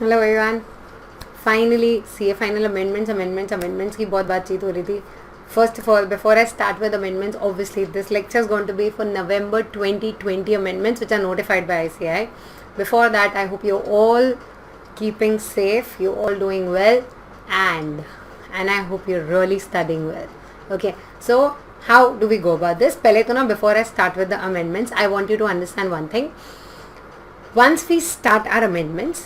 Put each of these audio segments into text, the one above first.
Hello everyone. Finally CA final amendments की बहुत बातचीत हो रही थी. First of all, before I start with amendments, obviously this lecture is going to be for November 2020 amendments which are notified by ICI. Before that, I hope you're all keeping safe, you're all doing well, and I hope you're really studying well. Okay, so how do we go about this? पहले तो ना, before I start with the amendments, I want you to understand one thing. Once we start our amendments,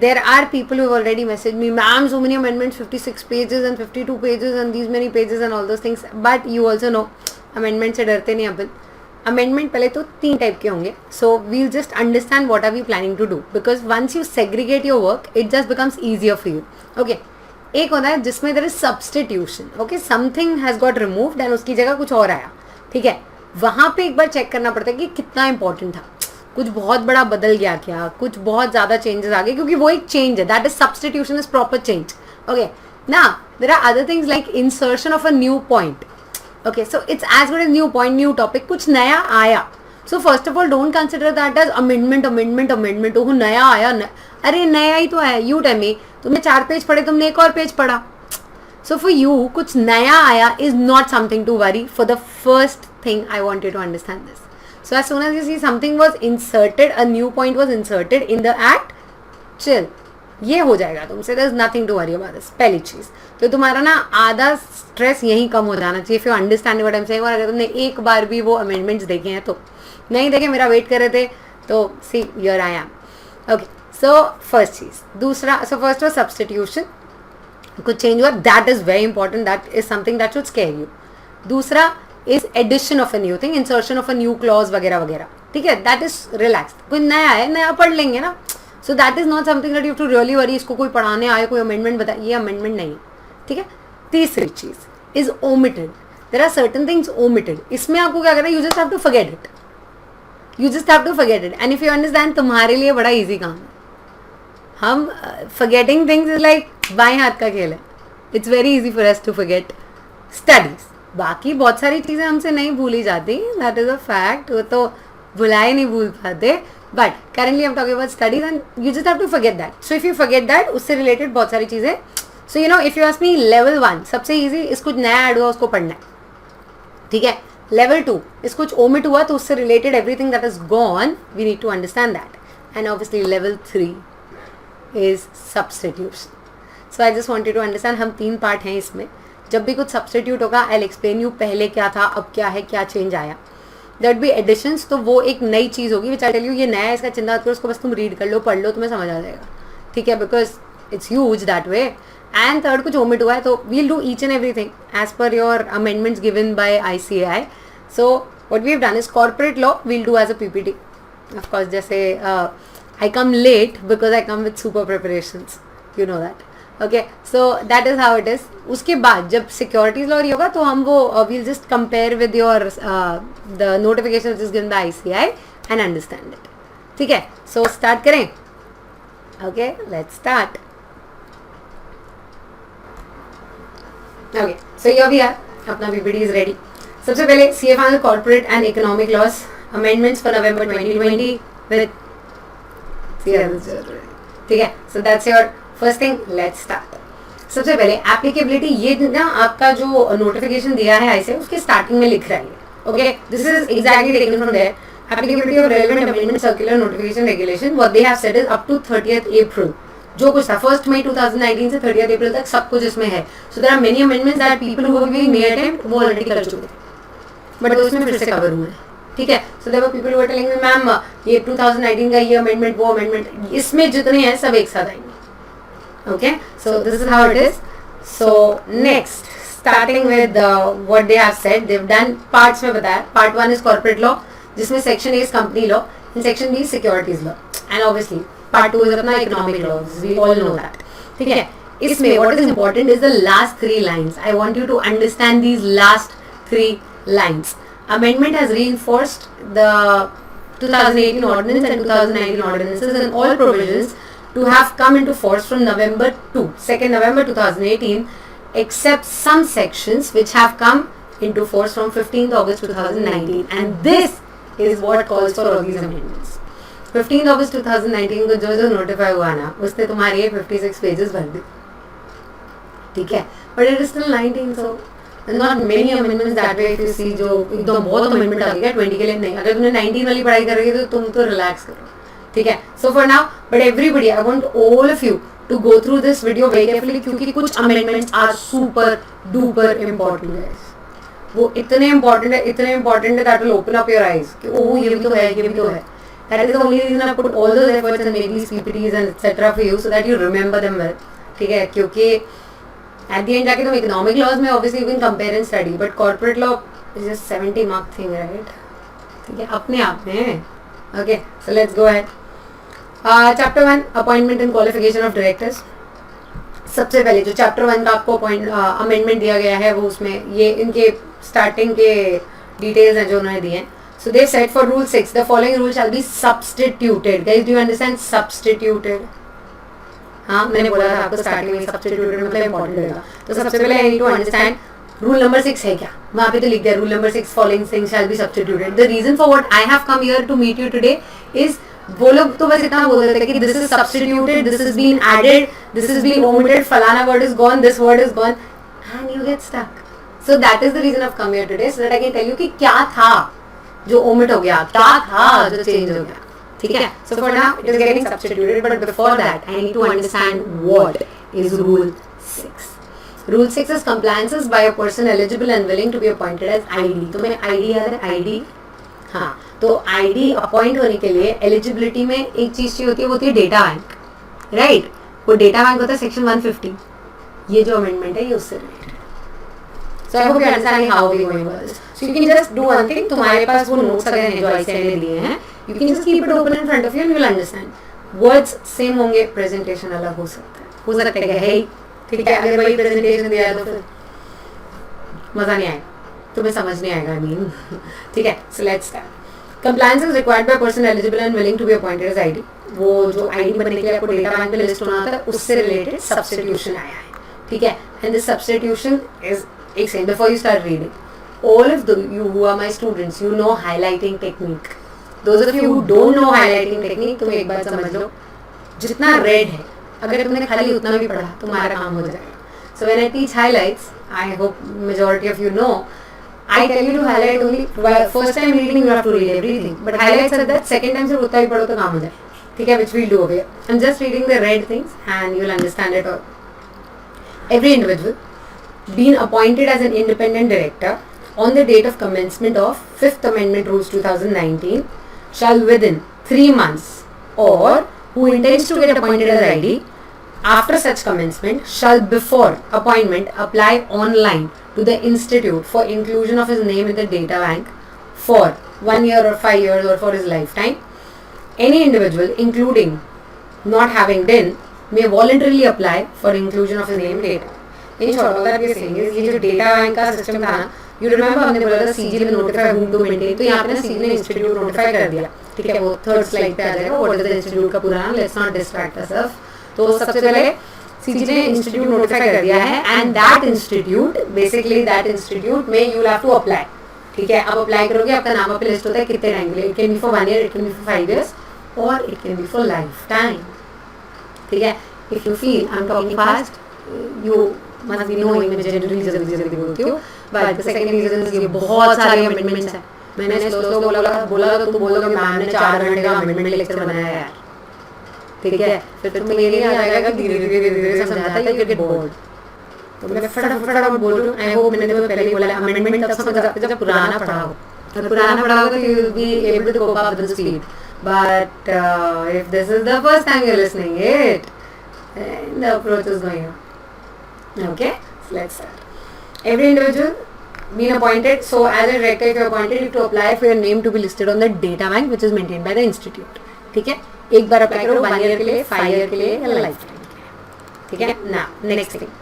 there are people who have already messaged me, ma'am, so many amendments, 56 pages and 52 pages and these many pages and all those things. But you also know, amendment से डरते नहीं अपन. Amendment पहले तो 3 type के होंगे. So we'll just understand what are we planning to do, because once you segregate your work, it just becomes easier for you. Okay. एक होता है जिसमें there is substitution. Okay, something has got removed and उसकी जगह कुछ और आया. ठीक है, वहाँ पे एक बार चेक करना पड़ता है कि कितना इंपॉर्टेंट था, कुछ बहुत बड़ा बदल गया क्या, कुछ बहुत ज़्यादा चेंजेस आ गए, क्योंकि वो एक चेंज है. That is substitution, is proper change. Okay, ना there are other things like insertion of a new point. Okay, so it's as good as new point, new topic, कुछ नया आया. So first of all don't consider that as amendment. Oh नया आया, अरे नया ही तो है. यू टेल मी, तुमने 4 पेज पढ़े, तुमने एक और पेज पढ़ा. सो फॉर यू कुछ नया आया is not something to worry. For the first thing I want you to understand this. So as soon as you see something was inserted, a new point was inserted in the act, chill. ये हो जाएगा तुमसे. there is nothing to worry about this. पहली चीज़ तो तुम्हारा ना आधा stress यहीं कम हो जाना चाहिए. फिर understanding what I am saying. और अगर तुमने एक बार भी वो अमेंडमेंट्स देखे हैं, तो नहीं देखे, मेरा वेट कर रहे थे, तो see here I am. Okay, so first चीज़. दूसरा, सो फर्स्ट वॉज सब्सटीट्यूशन, कुछ चेंज हुआ. That is very important. That is something that should scare you. दूसरा is addition of a new thing, insertion of a new clause वगैरह वगैरह. ठीक है, that is relaxed. कोई नया है, नया पढ़ लेंगे ना. So that is not something that you have to really worry. इसको कोई पढ़ाने आए, कोई amendment बताए, ये amendment नहीं है. ठीक है. तीसरी चीज़ is omitted. There are certain things omitted. इसमें आपको क्या करना है? You just have to forget it. You just have to forget it. And if you understand, तुम्हारे लिए बड़ा easy काम है. हम forgetting things is like बाएं हाथ का खेल है. It's very easy for us to forget studies. बाकी बहुत सारी चीज़ें हमसे नहीं भूली जाती. That is a fact. वो तो भुलाए नहीं भूल पाते. But currently I am talking about studies and you just have to forget that. So if you forget that, उससे रिलेटेड बहुत सारी चीज़ें. So you know, if you ask me, level 1 सबसे ईजी, इस कुछ नया ऐड हुआ उसको पढ़ना है. ठीक है. लेवल 2, इस कुछ ओमिट हुआ तो उससे related everything that is gone, we need to understand that. And obviously level 3 is substitution. So I just wanted to understand, हम 3 पार्ट हैं इसमें. जब भी कुछ सब्सटीट्यूट होगा, आई एक्सप्लेन यू पहले क्या था, अब क्या है, क्या चेंज आया. दैट बी एडिशंस, तो वो एक नई चीज़ होगी विच आई टेल यू. ये नया है, इसका चिंता करो, उसको बस तुम रीड कर लो, पढ़ लो, तुम्हें समझ आ जाएगा. ठीक है, because it's huge that way. And third, कुछ ओमिट हुआ है, तो we'll do each and everything as per your amendments given by ICAI. So what we have done is corporate law we'll do as a PPT. Of course, जैसे I come late because I come with super preparations, you know that. Okay, so that is how it is. उसके बाद जब securities law होगा, तो हम वो will just compare with your the notification is given by ICAI and understand it. ठीक है, so start करें. Okay, let's start. Okay, so here we are, अपना PPT इज रेडी. सबसे पहले CA final corporate and economic laws amendments for November 2020 with. ठीक है, so that's your first thing. Let's start. सबसे पहले एप्लीकेबिलिटी, ये ना आपका जो नोटिफिकेशन दिया है ICAI, उसके स्टार्टिंग में लिख रहा है. Okay, this is exactly taken from there. Applicability of relevant amendment circular notification regulation, what they have said is up to 30th April. जो कुछ था 1st May 2019 से 30th April तक सब कुछ इसमें है. So there are many amendments that people who have been made attempt वो ऑलरेडी कर चुके थे, बट उसमें फिर से कवर हुए. ठीक है, so there were people who were telling me, ma'am ये 2019 का ये अमेंडमेंट, वो अमेंडमेंट, इसमें जितने हैं सब एक साथ आएंगे. Okay, so this is how it is. So next, starting with what they have said, they've done parts में बताया. Part 1 is corporate law, जिसमें section A is company law, and section B is securities law, and obviously part 2 is अपना economic law. We all know that. ठीक है, इसमें what is important is the last 3 lines. I want you to understand these last 3 lines. Amendment has reinforced the 2018 ordinance and 2019 ordinances and all provisions to have come into force from November 2nd November 2018, except some sections which have come into force from 15th August 2019, and this is what calls for all these amendments. 15 अगस्त 2019 को जो जो notify हुआ ना उसने तुम्हारी ये 56 pages भर दी, ठीक है, but it is still 19, so not many amendments that way if you see जो एकदम बहुत अमेंडमेंट आ गया 20 के लिए नहीं, अगर तुमने 19 वाली पढ़ाई करोगे तो तुम तो रिलैक्स करो, ठीक है. So for now but everybody I want all of you to go through this video very carefully क्योंकि कुछ amendments are super duper important guys. वो इतने इंपॉर्टेंट है that will open up your eyes कि oh ये भी तो है, ये भी तो है. That is the only reason I put all those efforts and make these PPTs and etc. for you so that you remember them well. ठीक है, क्योंकि at the end जाके तुम economic laws में obviously you can compare and study, but corporate law is just 70 mark thing, right? ठीक है, अपने आप में. Okay, so let's go ahead. Chapter 1 appointment and qualification of directors. सबसे पहले जो Chapter 1 का आपको amendment दिया गया है वो उसमें ये इनके starting के details हैं जो उन्होंने दिए हैं. So they said for rule 6, the following rule shall be substituted. Guys, do you understand substituted? हाँ, मैंने बोला था आपको स्टार्टिंग में substituted मतलब important रहेगा. तो सबसे पहले I need to understand rule number 6 है क्या? वहाँ पे तो लिख दिया rule number 6 following things shall be substituted. The reason for what I have come here to meet you today is वो लोग तो बस इतना बोल देते कि this is substituted, this is being added, this is being omitted, फलाना word is gone, this word is gone, and you get stuck. So that is the reason I've come here today so that I can tell you कि क्या था जो omit हो गया, क्या था जो चेंज हो गया, ठीक है. So for now it is getting substituted but before that I need to understand what is rule 6. Rule 6 is compliances by a person eligible and willing to be appointed as ID. तुम्हें ID याद है? ID, हाँ, तो ID appoint होने के लिए eligibility में एक चीज चाहिए होती है, वो होती है डेटा बैंक, राइट. वो डेटा बैंक होता है सेक्शन 150. ये जो अमेंडमेंट है ये उससे related. So I hope you're understanding how we're going about this. So you can just do one thing. तुम्हारे पास वो notes अगर हैं जो ICI ने दिए हैं, you can just keep it open in front of you and you'll understand. Words same होंगे, presentation अलग हो सकता है है ही, ठीक है. अगर वही presentation दिया तो फिर मजा नहीं आएगा, तुम्हें समझ नहीं आएगा. I mean, ठीक है. So let's start. Compliance is required by a person eligible and willing to be appointed as ID. वो जो ID बनने के लिए आपको डेटा बैंक में लिस्ट होना था उससे रिलेटेड सब्स्टिट्यूशन आया है, ठीक है. And this substitution is एक second before you start reading, all of you who are my students, you know highlighting technique. Those of you who don't know highlighting technique, तुम एक बात समझ लो, जितना रेड है अगर तुमने खाली उतना भी पढ़ा तुम्हारा काम हो जाएगा. So when I teach highlights, I hope majority of you know, I tell you to highlight only first time reading you have to read everything, but highlights are that second time सिर्फ उतना भी पढ़ो तो काम हो जाए, ठीक है, which we'll do over here. I'm just reading the red things and you'll understand it all. Every individual been appointed as an independent director on the date of commencement of 5th Amendment Rules 2019 shall within 3 months or who intends to get appointed as ID after such commencement shall before appointment apply online to the institute for inclusion of his name in the data bank for 1 year or 5 years or for his lifetime. Any individual including not having been may voluntarily apply for inclusion of his name in data. In short, all that we are saying is ये जो data bank का system था ना, you remember हमने बोला था CG will notify whom to maintain, तो यहाँ पे ना CG ने इंस्टीट्यूट नोटिफाई कर दिया, ठीक है. वो थर्ड स्लाइड पे आ जाएगा व्हाट इज द इंस्टीट्यूट का पूरा नाम. Let's not distract ourself. तो सबसे पहले CG ने इंस्टीट्यूट नोटिफाई कर दिया है and that institute basically that institute में you will have to apply, ठीक है. अब अप्लाई करोगे आपका नाम पे लिस्ट होता है कितने टाइम के लिए. It can be for 1 year, it can be for 5 years और it can be for life time, ठीक है. If you feel I am talking fast, you must be knowing मैं जनरली जल्दी बोलती हूँ, but the second reason is ये बहुत सारे अमेंडमेंट्स हैं. मैंने स्लो बोला तो तुम बोलोगे मैम ने 4 घंटे का अमेंडमेंट लेक्चर बनाया है यार, ठीक है. फिर तुम्हें ये नहीं आ जाएगा धीरे समझाता है, you get bored. तो मैं फटाफट बोल रही हूँ. आई होप मैंने तुम्हें पहले ही बोला अमेंडमेंट तब समझ सकते जब पुराना पढ़ा हो. अगर पुराना पढ़ा होगा तो you will be able to cope up with the speed. But if this is the first time you're listening it, the approach is going on. Okay, so let's start. Every individual being appointed, so as a director if you are appointed, you have to apply for your name to be listed on the data bank which is maintained by the institute, ठीक है. एक बार apply करो 1 year के लिए, 5 year के लिए या life time के लिए, ठीक है. ना नेक्स्ट थिंग,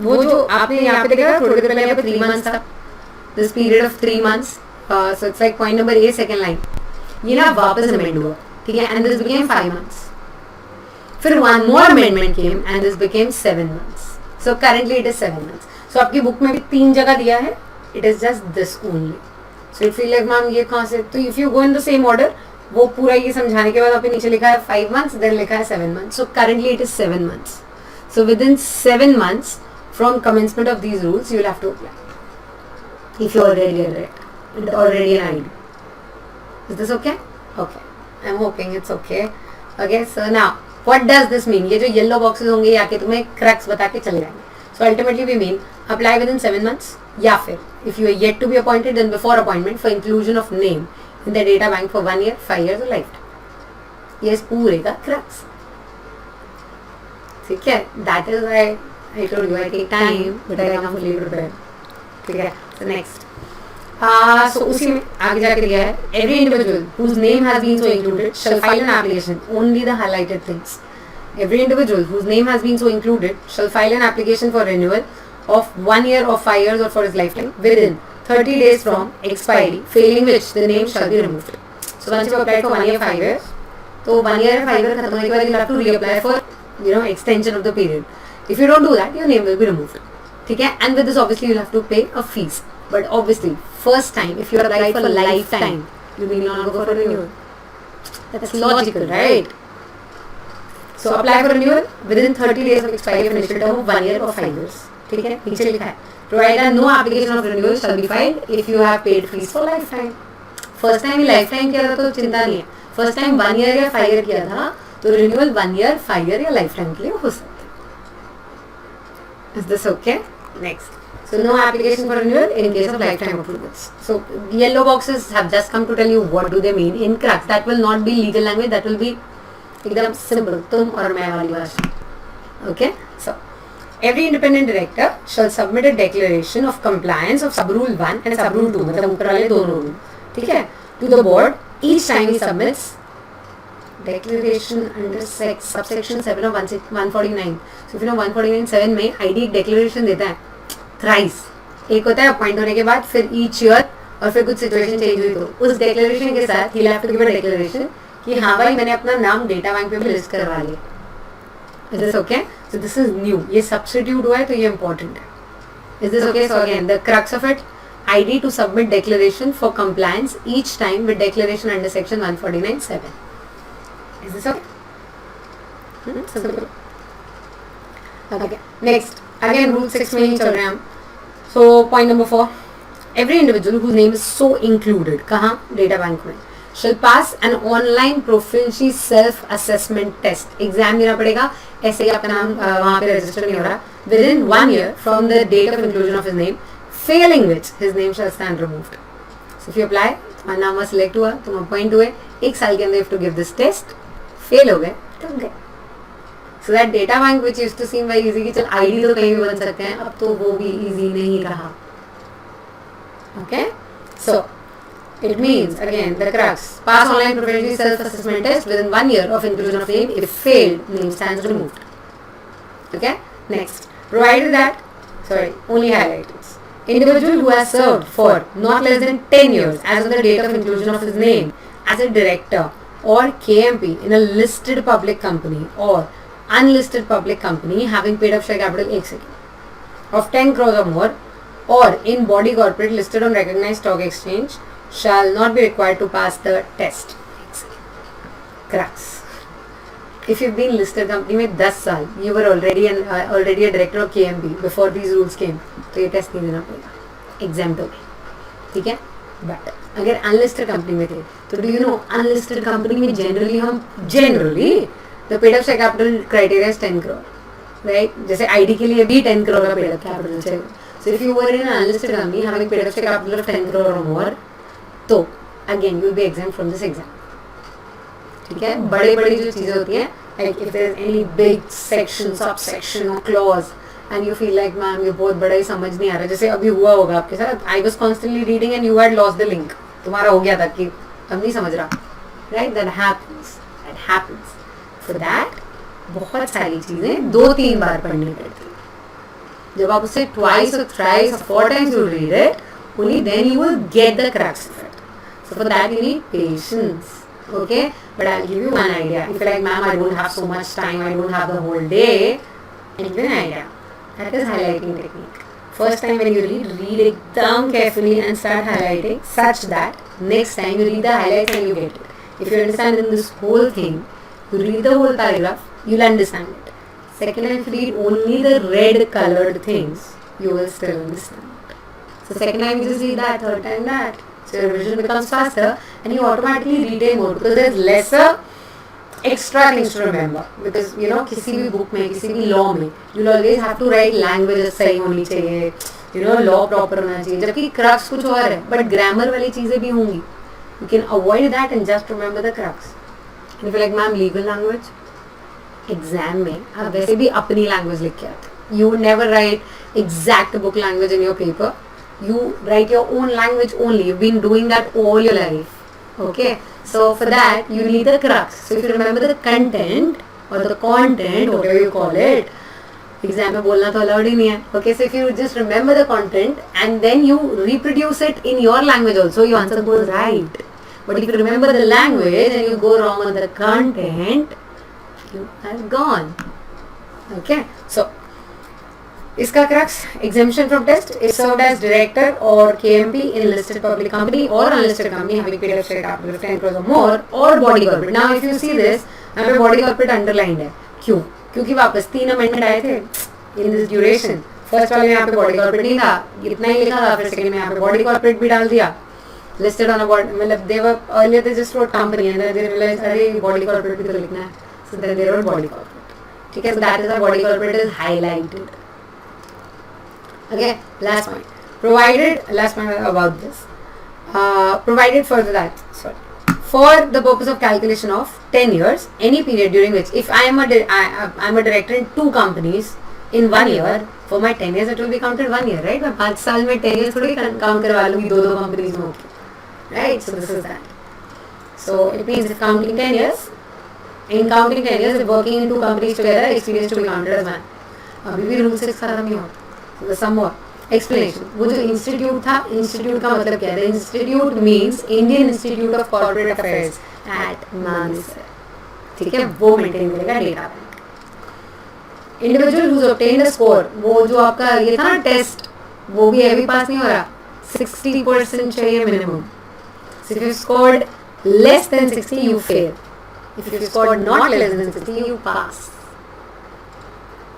वो जो आपने यहाँ पे देखा थोड़ी देर पहले यहाँ पे 3 months था, this period of 3 months, so it's like point number A second line, ये ना वापस अमेंड हुआ, ठीक है. and this became 5 months. फिर one more amendment came and this became 7 months. So currently it is 7 months. So आपकी book में भी 3 जगह दिया है. It is just this only. So you feel like ma'am ये कहाँ से, तो if you go in the same order वो पूरा ये समझाने के बाद आपने नीचे लिखा है 5 months, देन लिखा है 7 months. So currently it is 7 months. So within 7 months from commencement of these rules, you will have to apply. If you already an ID. Is this okay? Okay. I'm hoping it's okay. Okay. So now, what does this mean? ये जो yellow boxes होंगे या कि तुम्हें crux बता के चले जाएंगे. So ultimately we mean apply within 7 months. या फिर if you are yet to be appointed, then before appointment for inclusion of name in the data bank for 1 year, 5 years or lifetime. ये इस पूरे का crux. ठीक है? That is why I told you I take time, but I come fully prepared. ठीक है? So next. So उसी में आगे जाके दिया है every individual whose name has been so included shall file an application, only the highlighted things. Every individual whose name has been so included shall file an application for renewal of 1 year or 5 years or for his lifetime within 30 days from expiry, failing which the name shall be removed. So once you applied for 1 year 5 years, तो 1 year 5 years खत्म होने के बाद you have to reapply for extension of the period. If you don't do that, your name will be removed. ठीक है? And with this obviously you have to pay a fees. But obviously, first time, if you are applied for lifetime, you will not go for renewal. That's logical, right? So apply for renewal within 30 days of expiry of initial term of 1 year or 5 years. ठीक है? नीचे लिखा है. Provided no application of renewal shall be filed if you have paid fees for lifetime. First time lifetime किया था तो चिंता नहीं है. First time 1 year या 5 year किया था तो renewal 1 year, 5 year या lifetime के लिए हो सकता है. Is this okay? Next. So no application for renewal in case of lifetime approvals. So yellow boxes have just come to tell you what do they mean in crux. That will not be legal language. That will be एकदम simple. तुम और मैं वाली भाषा. Okay. So every independent director shall submit a declaration of compliance of subrule 1 and subrule 2. मतलब ऊपर वाले दोनों रूल. ठीक है? To the board each time he submits declaration under subsection 7 of 149. So if you know 149(7) में ID एक declaration देता है. थ्राइस एक होता है अपॉइंट होने के बाद, फिर ईच ईयर और फिर कुछ सिचुएशन चेंज हुई तो उस डिक्लेरेशन के साथ ही have to give a declaration कि हाँ भाई मैंने अपना नाम डेटा बैंक पे भी लिस्ट करवा लिया. Is this okay? So this is new. ये सब्स्टिट्यूट हुआ है तो ये इंपॉर्टेंट है. Is this okay? So again the crux of it, ID to submit declaration for compliance each time with declaration under section 149(7). Is this okay? Simple. Okay. Next. Again rule 6 में ही चल रहे हैं हम. So point number 4, every individual whose name is so included कहाँ data bank में shall pass an online proficiency self assessment test. Exam देना पड़ेगा, ऐसे ही आपका नाम वहाँ पे रजिस्टर नहीं हो रहा. Within 1 year from the date of inclusion of his name, failing which his name shall stand removed. So if you apply, तुम्हारा नाम select हुआ, तुम अपॉइंट हुए, 1 साल के अंदर you have to give this test, fail हो गए तो गए. So that data bank which used to seem very easy कि चल ID तो कहीं भी बन सकते हैं, अब तो वो भी easy नहीं रहा. Okay? So it means again the crux, pass online proficiency self-assessment test within 1 year of inclusion of name. If failed, name stands removed. Okay? Next, provided that, only highlights. Individual who has served for not less than 10 years as of the date of inclusion of his name as a director or KMP in a listed public company or unlisted public company having paid up share capital of 10 crores or more or in body corporate listed on recognized stock exchange shall not be required to pass the test. Crux. If you've been listed company में 10 साल, you were already a director of KMP before these rules came, तो ये test नहीं देना पड़ेगा, exempt हो गए. ठीक है? But अगर unlisted company में थे, तो do you know unlisted company में generally the paid up share capital criteria is 10 crore, right? जैसे ID के लिए भी 10 crore का paid up capital चाहिए. So if you were in an unlisted company having paid up share capital of 10 crore or more, तो again you will be exempt from this exam. ठीक है? बड़ी जो चीजें होती हैं, like if there is any big section, subsection or clause and you feel like ma'am ये बहुत बड़ा ही समझ नहीं आ रहा, जैसे अभी हुआ होगा आपके साथ, I was constantly reading and you had lost the link, तुम्हारा हो गया था कि अब नहीं समझ रहा, right? That happens. For that बहुत सारी चीजें 2-3 बार पढ़नी पड़ती है. जब आप उसे twice or thrice or 4 times you read it, only then you will get the crux of it. So for that you need patience. Okay, but I'll give you one idea. If you're like, ma'am, I don't have so much time, I don't have the whole day, I'll give you an idea. That is highlighting technique. First time when you read it down carefully and start highlighting such that next time you read the highlights and you get it. If you understand in this whole thing, you read the whole paragraph, you'll understand it. Second, if you read only the red colored things, you will still understand it. So second time you just read that, third time that. So your revision becomes faster and you automatically retain more because there's lesser extra things to remember. Because you know, किसी भी book में, किसी भी law में, you'll always have to write language सही होनी चाहिए, you know, law proper होना चाहिए. जबकि crux कुछ और है, but grammar वाली चीजें भी होंगी. You can avoid that and just remember the crux. And if you're like, ma'am, legal language, exam में आप वैसे भी अपनी language लिख के आते. You would never write exact book language in your paper. You write your own language only. You've been doing that all your life. Okay. So for that, you need the crux. So if you remember the content or the content, whatever you call it, exam में बोलना तो allowed ही नहीं है. Okay. So if you just remember the content and then you reproduce it in your language also, your answer goes right. But if you remember the language and you go wrong on the content, you are gone. Okay. So इसका crux, exemption from test is served as director or KMP in listed public company or unlisted company having paid up share capital of 10 crores or more or body corporate. Now if you see this, यहाँ पे body corporate underlined है. क्यों? क्योंकि वापस 3 amendment आए थे in this duration. First वाले में यहाँ पे body corporate नहीं था, इतना ही लिखा था. फिर second में यहाँ पे body corporate भी डाल दिया. Listed on a board, मतलब they were earlier they just wrote company and then they realized अरे body corporate भी तो लिखना है. So then they wrote body corporate. ठीक है, so that is why body corporate is highlighted. Okay, last point. Last point about this. Provided further that, for the purpose of calculation of 10 years, any period during which, if I am a director in 2 companies in 1 year, for my 10 years it will be counted 1 year, right? मैं 5 साल में 10 years थोड़ी count करवा लूँगी 2 companies में, right? So this is that. So it means if counting 10 years, in counting 10 years, if working in 2 companies together, experience to be counted as 1. अभी भी rule 6 खत्म नहीं होता. Some more explanation. वो जो इंस्टीट्यूट था, इंस्टीट्यूट का मतलब क्या है? Institute means Indian Institute of Corporate Affairs at Manesar. ठीक है, वो मेंटेन करेगा data bank. Individual whose obtained a score, वो जो आपका ये था ना टेस्ट, वो भी अभी पास नहीं हो रहा. 60% चाहिए minimum. If you scored less than 60 you fail. If you scored not less than 60 you pass.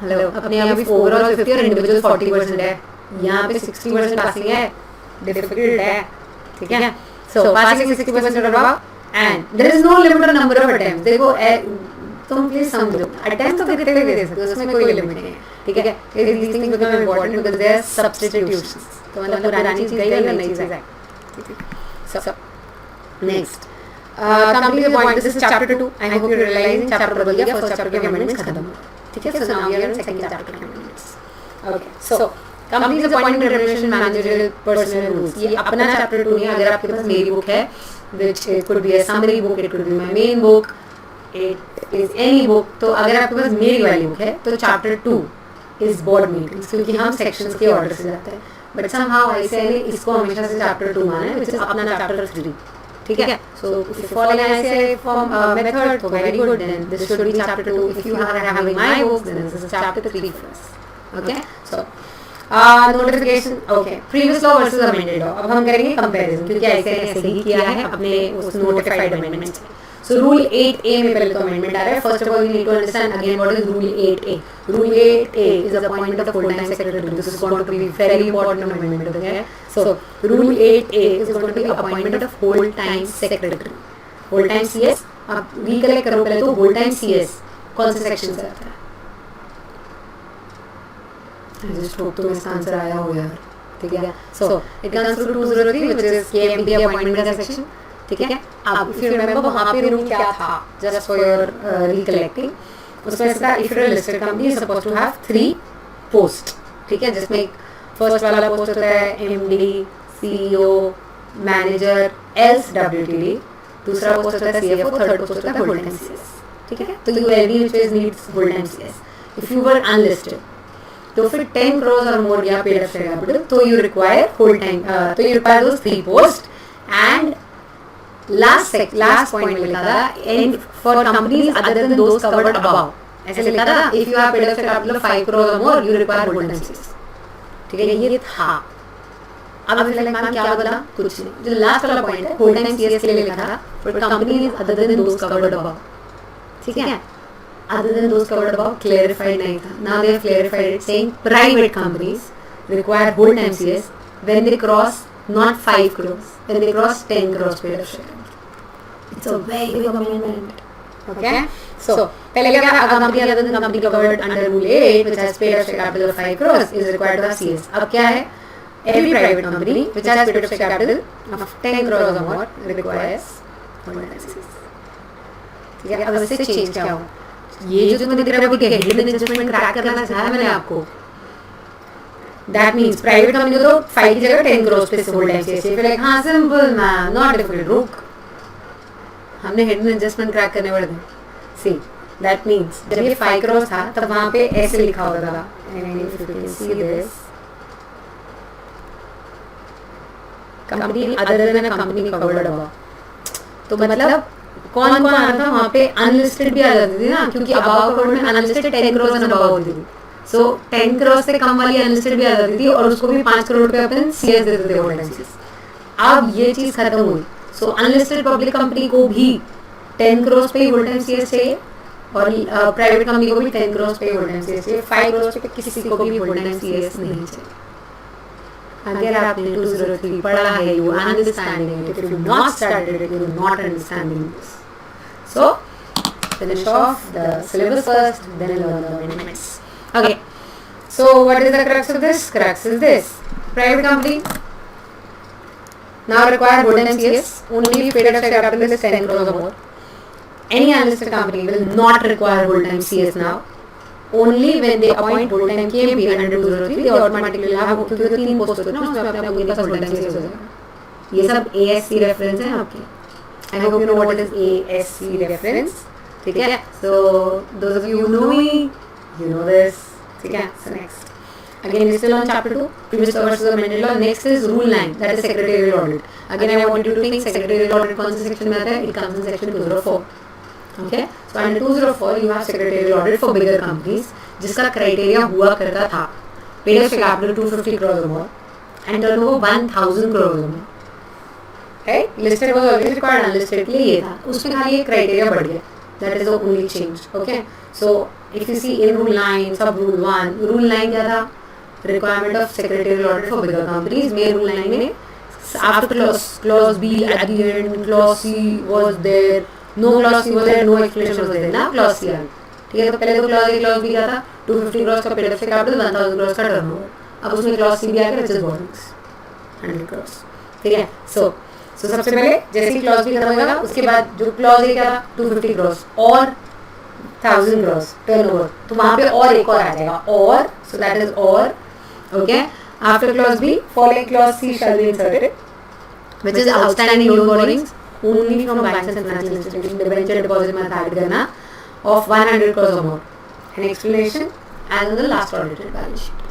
Hello, अपने अभी ओवरऑल 50 और इंडिविजुअल 40% है. यहाँ पे 60% पासिंग है, डिफिकल्ट है. ठीक है, so passing 60% above and there is no limit on number of attempts. देखो तुम प्लीज समझो, अटेम्प्ट तो कितने भी दे सकते हो, उसमें कोई लिमिट नहीं है. ठीक है, these things become important because they are substitutions. तो मतलब पुरानी चीज गई और नई चीज आई. So next companies appoint, this is chapter 2. I hope you're realizing chapter बदल गया, first chapter के amendments खत्म. ठीक है, so now we are in second chapter amendments. Okay, so companies appointment, remuneration, managerial, personnel rules. ये अपना chapter 2 नहीं है. अगर आपके पास मेरी book है, which it could be a summary book, it could be my main book, it is any book. तो अगर आपके पास मेरी वाली book है, तो chapter 2 is board meetings, क्योंकि हम sections के order से जाते हैं. But somehow ऐसे ने इसको हमेशा से chapter 2 माना है, which is अपना chapter 3. ठीक है, so if you follow ऐसे form method, तो very good, then this should be chapter 2. If you are having my books, then this is chapter 3 first. Okay, so notification. Okay, previous law versus amended law. अब हम करेंगे comparison, क्योंकि ऐसे ही किया है अपने उस notified amendment से. So rule 8A में पहले तो amendment आ रहा है. First of all, you need to understand again what is rule 8A. Rule 8A is appointment of full-time secretary. This is going to be very important amendment. Okay, so rule 8A is going to be appointment of full-time secretary. Full-time CS. आप recollect करो पहले तो full-time CS कौन से section से आता है? I just hope तुम्हें इसका आंसर आया हो यार. ठीक है, so it comes through 203, which is KMP appointment का section. ठीक है, अब if you remember वहाँ पे रूल क्या था, just for your recollecting, उसमें से था if you're a listed company is supposed to have 3 posts. ठीक है, जिसमें फर्स्ट वाला पोस्ट होता है MD, CEO, manager, else WTD. दूसरा पोस्ट होता है CFO, थर्ड पोस्ट होता है full time CS. ठीक है, तो ULB which is needs full time CS. If you were unlisted, तो फिर 10 crores or more या paid up share capital, तो you require full time, तो you require those 3 posts. And last point में लिखा था and for companies other than those covered above, ऐसे लिखा था if you have paid up share capital of 5 crores or more you require full time CS. ठीक है, ये था. अब फिर लाइक मैम क्या बदला, कुछ नहीं. जो लास्ट वाला पॉइंट है होल टाइम सीएस के लिए लिखा था, but companies other than those covered above, ठीक है, अदर देन दोस कवर्ड अबव क्लेरिफाइड नहीं था. Now they have clarified it saying private companies require whole time CS when they cross not 5 crores, when they cross 10 crores paid up share. It's a very big amendment. Okay, so पहले क्या था, a company other than company covered under Rule 8 which has paid up share capital of 5 crores is required to have CS. अब क्या है, every private company which has paid up share capital of 10 crores or more requires whole time CS. ठीक है, अब इससे change क्या होगा, ये जो तुम्हें दिख रहा है वो क्या है, हिडन एडजस्टमेंट क्रैक करना सिखाया मैंने आपको. That means private company को तो 5 की जगह 10 crores पे से होल्ड टाइम चाहिए. फिर लाइक हाँ सिंपल मैम, नॉट डिफिकल्ट, रुक हमने हिडन एडजस्टमेंट क्रैक करने पड़े थे. सी दैट मीन्स जब ये 5 crores था तब वहाँ पे ऐसे लिखा होता था, if you can see this, company other than a company covered above. तो मतलब कौन कौन आता था वहाँ पे, अनलिस्टेड भी आ जाती थी ना, क्योंकि अबाव कवर्ड में अनलिस्टेड 10 crores एंड अबाव होती थी. सो 10 crores से कम वाली अनलिस्टेड भी आ जाती थी और उसको भी 5 crore पे अपन सीएस देते थे होल्ड टाइम सीएस. अब ये चीज खत्म हुई. सो अनलिस्टेड पब्लिक कंपनी को भी 10 crores पे होल्ड टाइम सीएस चाहिए और प्राइवेट कंपनी को भी 10 crores पे होल्ड टाइम सीएस चाहिए. 5 crores पे किसी को भी होल्ड टाइम सीएस नहीं चाहिए. अगर आपने 203 पढ़ा है, you understanding it. If you not started it, you not understanding this. So finish off the syllabus first, then learn the amendments. Okay, so what is the crux of this? Crux is this: private company now require whole time CS only if paid up share capital is 10 crores or more. Any unlisted company will not require whole time CS now. Only when they appoint whole time KMP under 203, they automatically will have, क्योंकि 3 post होते हैं ना, उसमें अपने अपने पास whole time CS हो जाएगा. ये सब ASC रेफरेंस है आपके. I hope you know what is ASC reference. ठीक है, so those of you who know me, you know this. ठीक है, so next again we're still on chapter 2, previous law versus amended law. Next is rule 9, that is secretarial audit. Again I want you to think secretarial audit कौन से section में आता है, it comes in section 204. Okay, so under 204 you have secretarial audit for bigger companies जिसका criteria हुआ करता था paid up share capital 250 crores or more and turnover 1000 crores or more. Right, listed was always required, unlisted के लिए ये था, उसमें खाली ये criteria बढ़ गया. That is the only change. Okay, so if you see in rule 9 sub rule 1, rule 9 क्या था, requirement of secretarial audit for bigger companies. में rule 9 में after clause B at the end clause C was there, no clause C was there, no explanation was there, ना clause C आ. ठीक है, तो पहले तो clause A clause B क्या था, 250 crores का paid up share capital, 1000 crores का turnover. अब उसमें clause C भी आ गया which is bonus 100 crores. ठीक है, so सबसे पहले जैसे ही क्लॉज भी खत्म होगा उसके बाद जो क्लॉज है क्या था, 250 crores और 1000 crores टर्नओवर, तो वहाँ पे और एक और आ जाएगा और, सो दैट इज और. Okay, after clause B following clause C shall be inserted which is outstanding loan borrowings only from banks and financial institution debenture deposit में ऐड करना of 100 crores or more. An explanation as in the last audited balance sheet.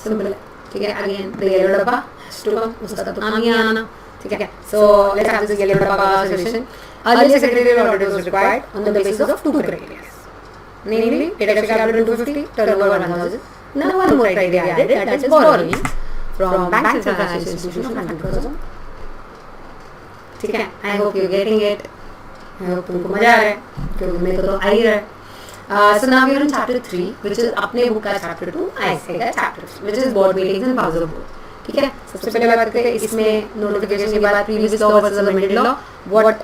Simple है. ठीक है, again the yellow डब्बा has to come, उसका तो काम ही आना. ठीक है, so let's have this yellow dabba solution. Earlier secretarial audit was required on the basis of 2 criteria, namely paid up share capital 250, turnover 1000. Now one more criteria added, that is borrowing from banks and financial institutions 100 crores. ठीक है, I hope you're getting it. I hope तुमको मजा आ रहा है, क्योंकि मेरे को तो आ ही रहा है. So now we are in chapter 3, which is अपने book का chapter 2, ऐसे का chapter 3, which is board meetings and powers of board. ठीक है, सबसे पहले बात करते हैं इसमें नोटिफिकेशन के बाद previous law versus amended law. What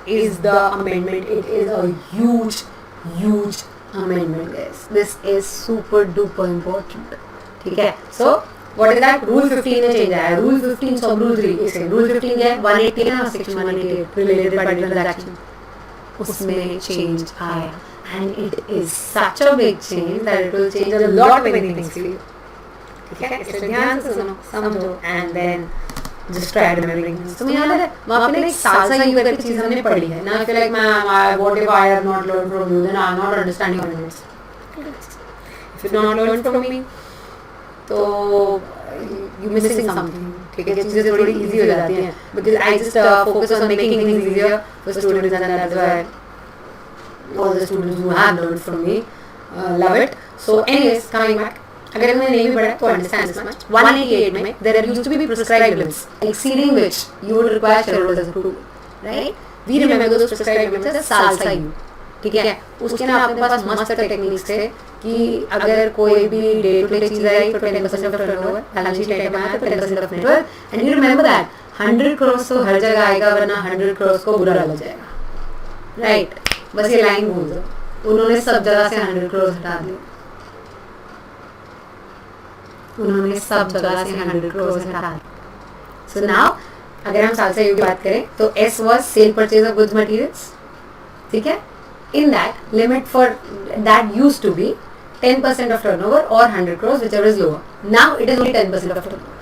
is the amendment? It is a huge amendment guys. This is super duper important. ठीक है, so what is that? Rule 15 में चेंज आया है. रूल 15 सब रूल 3 इसे रूल 15 है 180 ना, सेक्शन 188 रिलेटेड पार्टी ट्रांजैक्शन, उसमें चेंज आया and it is such a big change that it will change a lot of many things for you. ठीक है, इसे ध्यान से सुनो, समझो and then just try remembering. तुम्हें याद है वहाँ पे एक सालसा यू करके चीज हमने पढ़ी है ना. I feel like what if I have not learn from you, then I am not understanding your notes. If you not learn from me तो यू मिसिंग समथिंग. ठीक है, चीजें थोड़ी इजी हो जाती हैं because I just focus on making things easier for students and that's why all the students who have learned from me love it. So anyways, coming back, अगर मैंने नहीं भी पढ़ा तो अंडरस्टैंड दिस मच. 188 में there used to be prescribed limits exceeding which you would require shareholders approval, right? We remember those prescribed limits as salsa you. ठीक है, उसके ना अपने पास मस्त टेक्निक्स थे कि अगर कोई भी डे टू डे चीज आई तो 10% of turnover, balance sheet item आया तो 10% of network. And you remember that 100 crore तो हर जगह आएगा, वरना 100 करोड़ को बुरा लग जाएगा, राइट? बस ये लाइन भूल जाओ. उन्होंने सब जगह से 100 करोड़ हटा दिए. उन्होंने सब जगह से 100 करोड़ हटा दिए. सो नाउ अगर हम सालसा यू की बात करें तो S was cell purchase of goods materials. ठीक है, in that limit for that used to be 10% of turnover or 100 crores, whichever is lower. Now it is only 10% of turnover.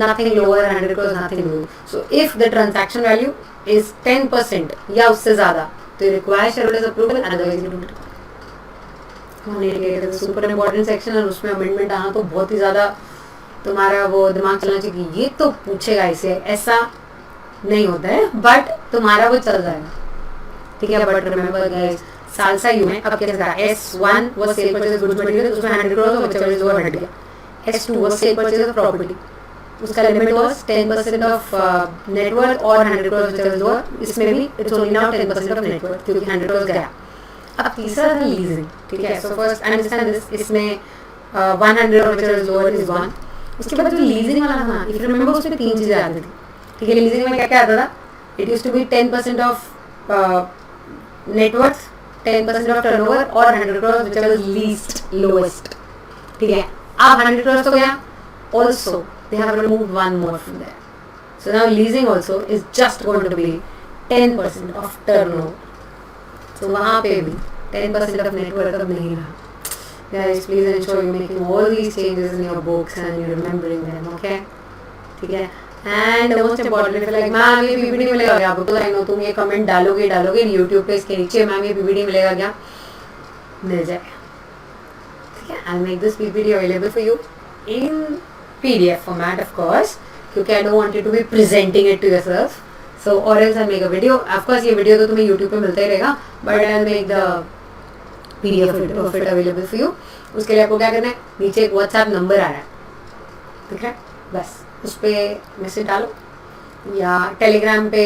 Nothing lower, 100 crores, nothing lower. So if the transaction value is 10% या उससे ज़्यादा, तो you require shareholders approval, otherwise you don't. 188 is a super important section और उसमें amendment आना तो बहुत ही ज़्यादा तुम्हारा वो दिमाग चलना चाहिए कि ये तो पूछेगा इसे, ऐसा नहीं होता है, बट तुम्हारा वो चल जाएगा. ठीक है, but remember guys, salsa you में अब कैसे था? S1 was sale purchase of goods materials, उसमें 100 crores और whichever is lower हट गया. S2 was sale purchase of property, उसका limit was 10% of net worth और 100 crores whichever is lower. इसमें भी it's only now 10% of net worth क्योंकि 100 crores गया. अब तीसरा था लीजिंग. ठीक है, so first understand this, इसमें 100 और whichever is lower is 1. उसके बाद जो लीजिंग वाला था, if you remember, उसमें 3 चीज़ें आती थी. ठीक है, लीजिंग में क्या क्या आता था? It used to be 10% of net worth, 10% of turnover और 100 crores whichever is least lowest. ठीक है, अब 100 crores तो गया. Also they have removed one more from there. So now leasing also is just going to be 10% of turnover. So वहाँ पे भी 10% of net worth अब नहीं रहा. Guys, please ensure you're making all these changes in your books and you're remembering them, okay? ठीक है. And most important like ma'am ये PPT मिलेगा क्या आपको? आई नो तुम ये कमेंट डालोगे यूट्यूब पे इसके नीचे, मैम ये पीपीटी मिलेगा क्या? मिल जाए. ठीक है, I make this PPT available for you in PDF format of course, क्योंकि I don't want you to be presenting it to yourself. So और else I make a video. Of course ये video तो तुम्हें YouTube पे मिलता ही रहेगा, but I make the PDF of it available for you. उसके लिए आपको क्या करना है? नीचे एक व्हाट्सएप नंबर आ रहा है, ठीक है, बस उस पर मैसेज डालो, या टेलीग्राम पे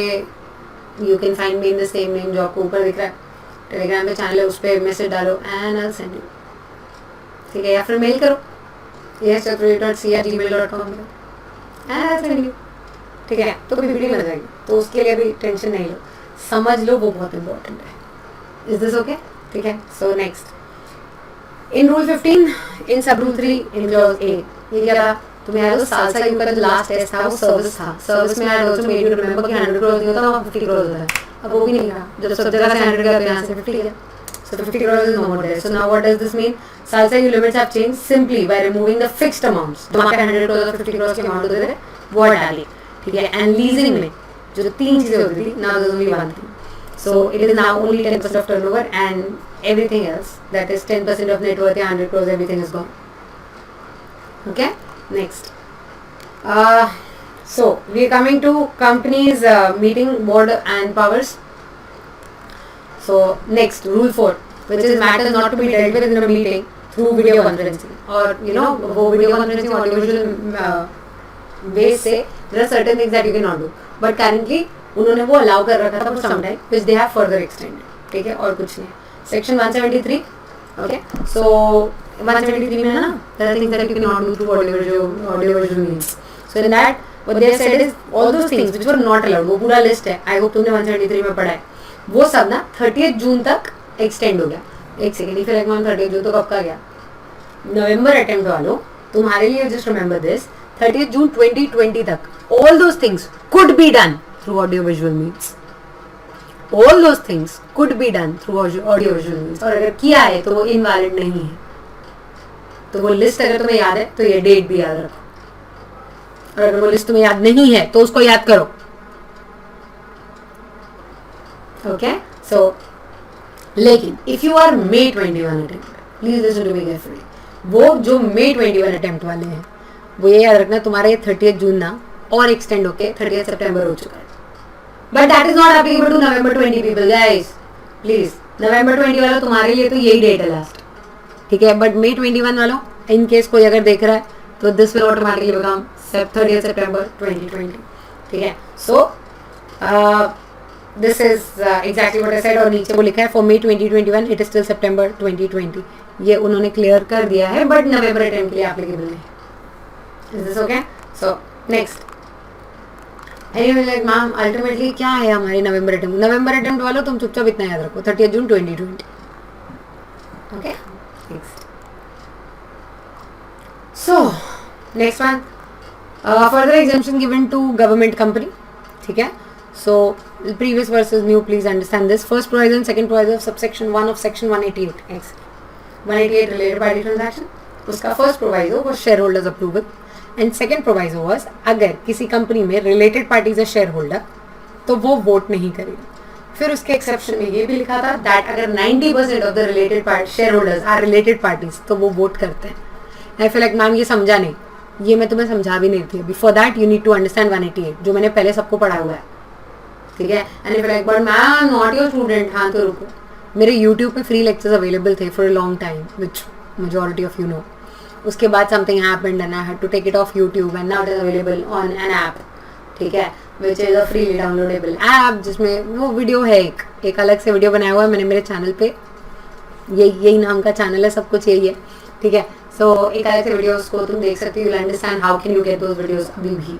you can find me in the same name जो आपको ऊपर दिख रहा है. टेलीग्राम पे चैनल है, उस पर मैसेज डालो एंड आई सेंड यू. ठीक है, या फिर मेल करो yes@gmail.com and I send you. ठीक है, तो पीपीटी मिल जाएगी, तो उसके लिए भी टेंशन नहीं लो, समझ लो, वो बहुत इंपॉर्टेंट है. Is this okay? ठीक है, so next in rule 15 in sub rule 3 in clause A ये क्या था? तुम्हें याद हो सालसा यू का जो लास्ट टेस्ट था वो सर्विस था. सर्विस में I also made you remember कि 100 करोड़ नहीं होता, वहाँ 50 करोड़ होता है. अब वो भी नहीं रहा, जब सब जगह से 100 गया तो यहाँ से 50 गया. So 50 crores is no more there. So now what does this mean? Salsa you limits have changed simply by removing the fixed amounts. जो वहाँ पे 100 crores और 50 crores के अमाउंट होते थे वो हटा लिए. ठीक है, एंड लीजिंग में जो 3 चीजें होती थी, now there's only one thing. So it is now only 10% of turnover and everything else that is 10% of net worth या 100 crores, everything is gone. Okay, next. So we are coming to companies meeting board and powers. So next rule 4, which is matters not to be dealt with in a meeting through video conferencing, or you know वो video conferencing audiovisual base से there are certain things that you cannot do, but currently उन्होंने वो allow कर रखा था for some time, which they have further extended. ठीक है, और कुछ नहीं. Section 173. Okay, so 173 में है ना, there are things that you cannot do through audiovisual means. So in that what they have said is all those things which were not allowed, वो पूरा लिस्ट है. आई होप तुमने 173 में पढ़ा है. वो सब ना 30 जून तक एक्सटेंड हो गया. एक सेकेंड, फिर 30 जून तो कब का गया? नवंबर अटेम्प्ट वालों, तुम्हारे लिए जस्ट रिमेंबर दिस, 30 जून 2020 तक all those things could be done through audiovisual means. All those things could be done through audiovisual means. और अगर किया है तो वो इनवैलिड नहीं है. तो वो लिस्ट अगर तुम्हें याद है तो ये डेट भी याद रखो, और अगर वो लिस्ट तुम्हें याद नहीं है तो उसको याद करो. ओके, सो लेकिन if you are May 21 attempt, please listen to me carefully. वो जो May 21 अटेम्प्ट वाले हैं वो ये याद रखना, तुम्हारा ये 30 जून ना और एक्सटेंड होके 30 सितंबर हो चुका है. But that is not applicable to November 20 people. Guys please, November 20 वालों तुम्हारे लिए तो यही डेट है लास्ट. ठीक है, बट May 21 वालों इन केस कोई अगर देख रहा है तो दिस विल ऑटोमेटिकली बिकम 30 सितंबर 2020. ठीक है. So this is exactly what I said. और नीचे वो लिखा है for May 2021 it is still सितंबर 2020. ये उन्होंने क्लियर कर दिया है बट नवंबर अटेम्प्ट के लिए एप्लीकेबल नहीं. Is this okay? So next ma'am ultimately क्या है हमारी नवंबर अटेम्प्ट. नवंबर अटेम्प्ट वालों तुम चुपचाप इतना याद रखो 30 जून 2020. Okay. Next. So next one further exemption given to government company. ठीक है. So previous versus new please understand this. First provision second provision of subsection 1 of section 188 X 188 related party transaction. उसका first proviso was shareholders approval and second proviso was अगर किसी कंपनी में related parties है shareholder तो वो vote नहीं करेगा. फिर उसके एक्सेप्शन में ये भी लिखा था दैट अगर 90% of the related shareholders are related parties तो वो वोट करते हैं. आई फील लाइक मैम ये समझा नहीं. ये मैं तुम्हें समझा भी नहीं थी. Before that you need to understand 188 जो मैंने पहले सबको पढ़ा हुआ है. ठीक है. And if like but ma'am not your student. हाँ तो रुको. मेरे यूट्यूब पे फ्री लेक्चर्स अवेलेबल थे for a long time which majority of you know. उसके बाद something happened and I had to take it off YouTube and now it is available on an app. ठीक है. Which is a freely downloadable app जिसमें वो video है एक अलग से वीडियो बनाया हुआ है मैंने मेरे चैनल पे. यही नाम का चैनल है. सब कुछ यही है. ठीक है. सो एक अलग से वीडियोस को तुम देख सकते हो. You understand how can you get those videos अभी भी.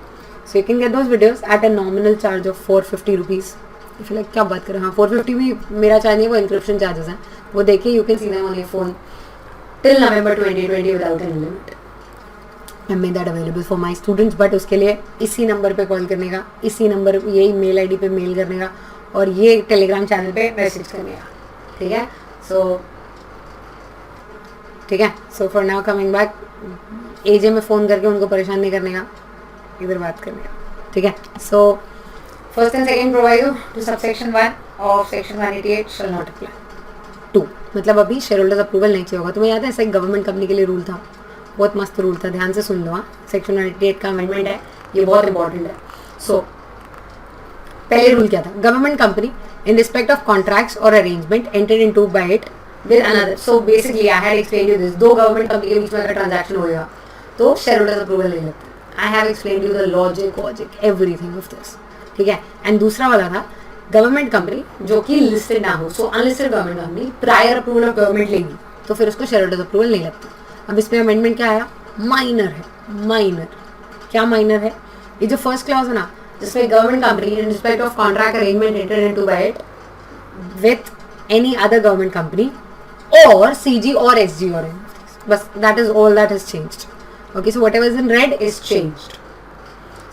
So you can get those videos at a nominal charge of 450 rupees. If like क्या बात करें. हाँ 450 भी मेरा चार्ज नहीं. वो इंक्रिप्शन चार्जेस हैं. वो देखिए you can see them on your phone till November 2020 without any limit. I made that available for my students. But उसके लिए इसी नंबर पे कॉल करने का, इसी नंबर यही मेल आईडी पे मेल करने का और ये टेलीग्राम चैनल पे मैसेज करने का. ठीक है. सो ठीक है. So for now coming back एजे में फ़ोन करके उनको परेशान नहीं करने का, इधर बात करने का. ठीक है. So first and second proviso to subsection 1 of section 188 shall not apply. 2 मतलब अभी शेयर होल्डर्स अप्रूवल नहीं चाहिए होगा. तुम्हें याद है ऐसा एक गवर्नमेंट कंपनी के लिए रूल था. बहुत मस्त रूल था. ध्यान से सुन लो. हाँ सेक्शन 188 का अमेंडमेंट है. ये बहुत इंपॉर्टेंट है. सो पहले रूल क्या था. Government company in respect of contracts और arrangement entered into by it with another. So basically I had explained you this. दो गवर्नमेंट कंपनी के बीच में अगर ट्रांजैक्शन होगा तो शेयर होल्डर्स अप्रूवल नहीं लगता. I have explained you the logic everything of this. ठीक है. एंड दूसरा वाला था गवर्नमेंट कंपनी जो कि लिस्टेड ना हो. So unlisted government company prior approval of government लेगी तो फिर उसको शेयर होल्डर्स अप्रूवल नहीं लगता. अब इसमें अमेंडमेंट क्या आया. माइनर है. माइनर क्या माइनर है. ये जो फर्स्ट क्लॉज है ना जिसमें government company in respect of contract arrangement entered into by it with any other government company or CG or SG or anything. But that is all that has changed. Okay, so whatever is in red is changed.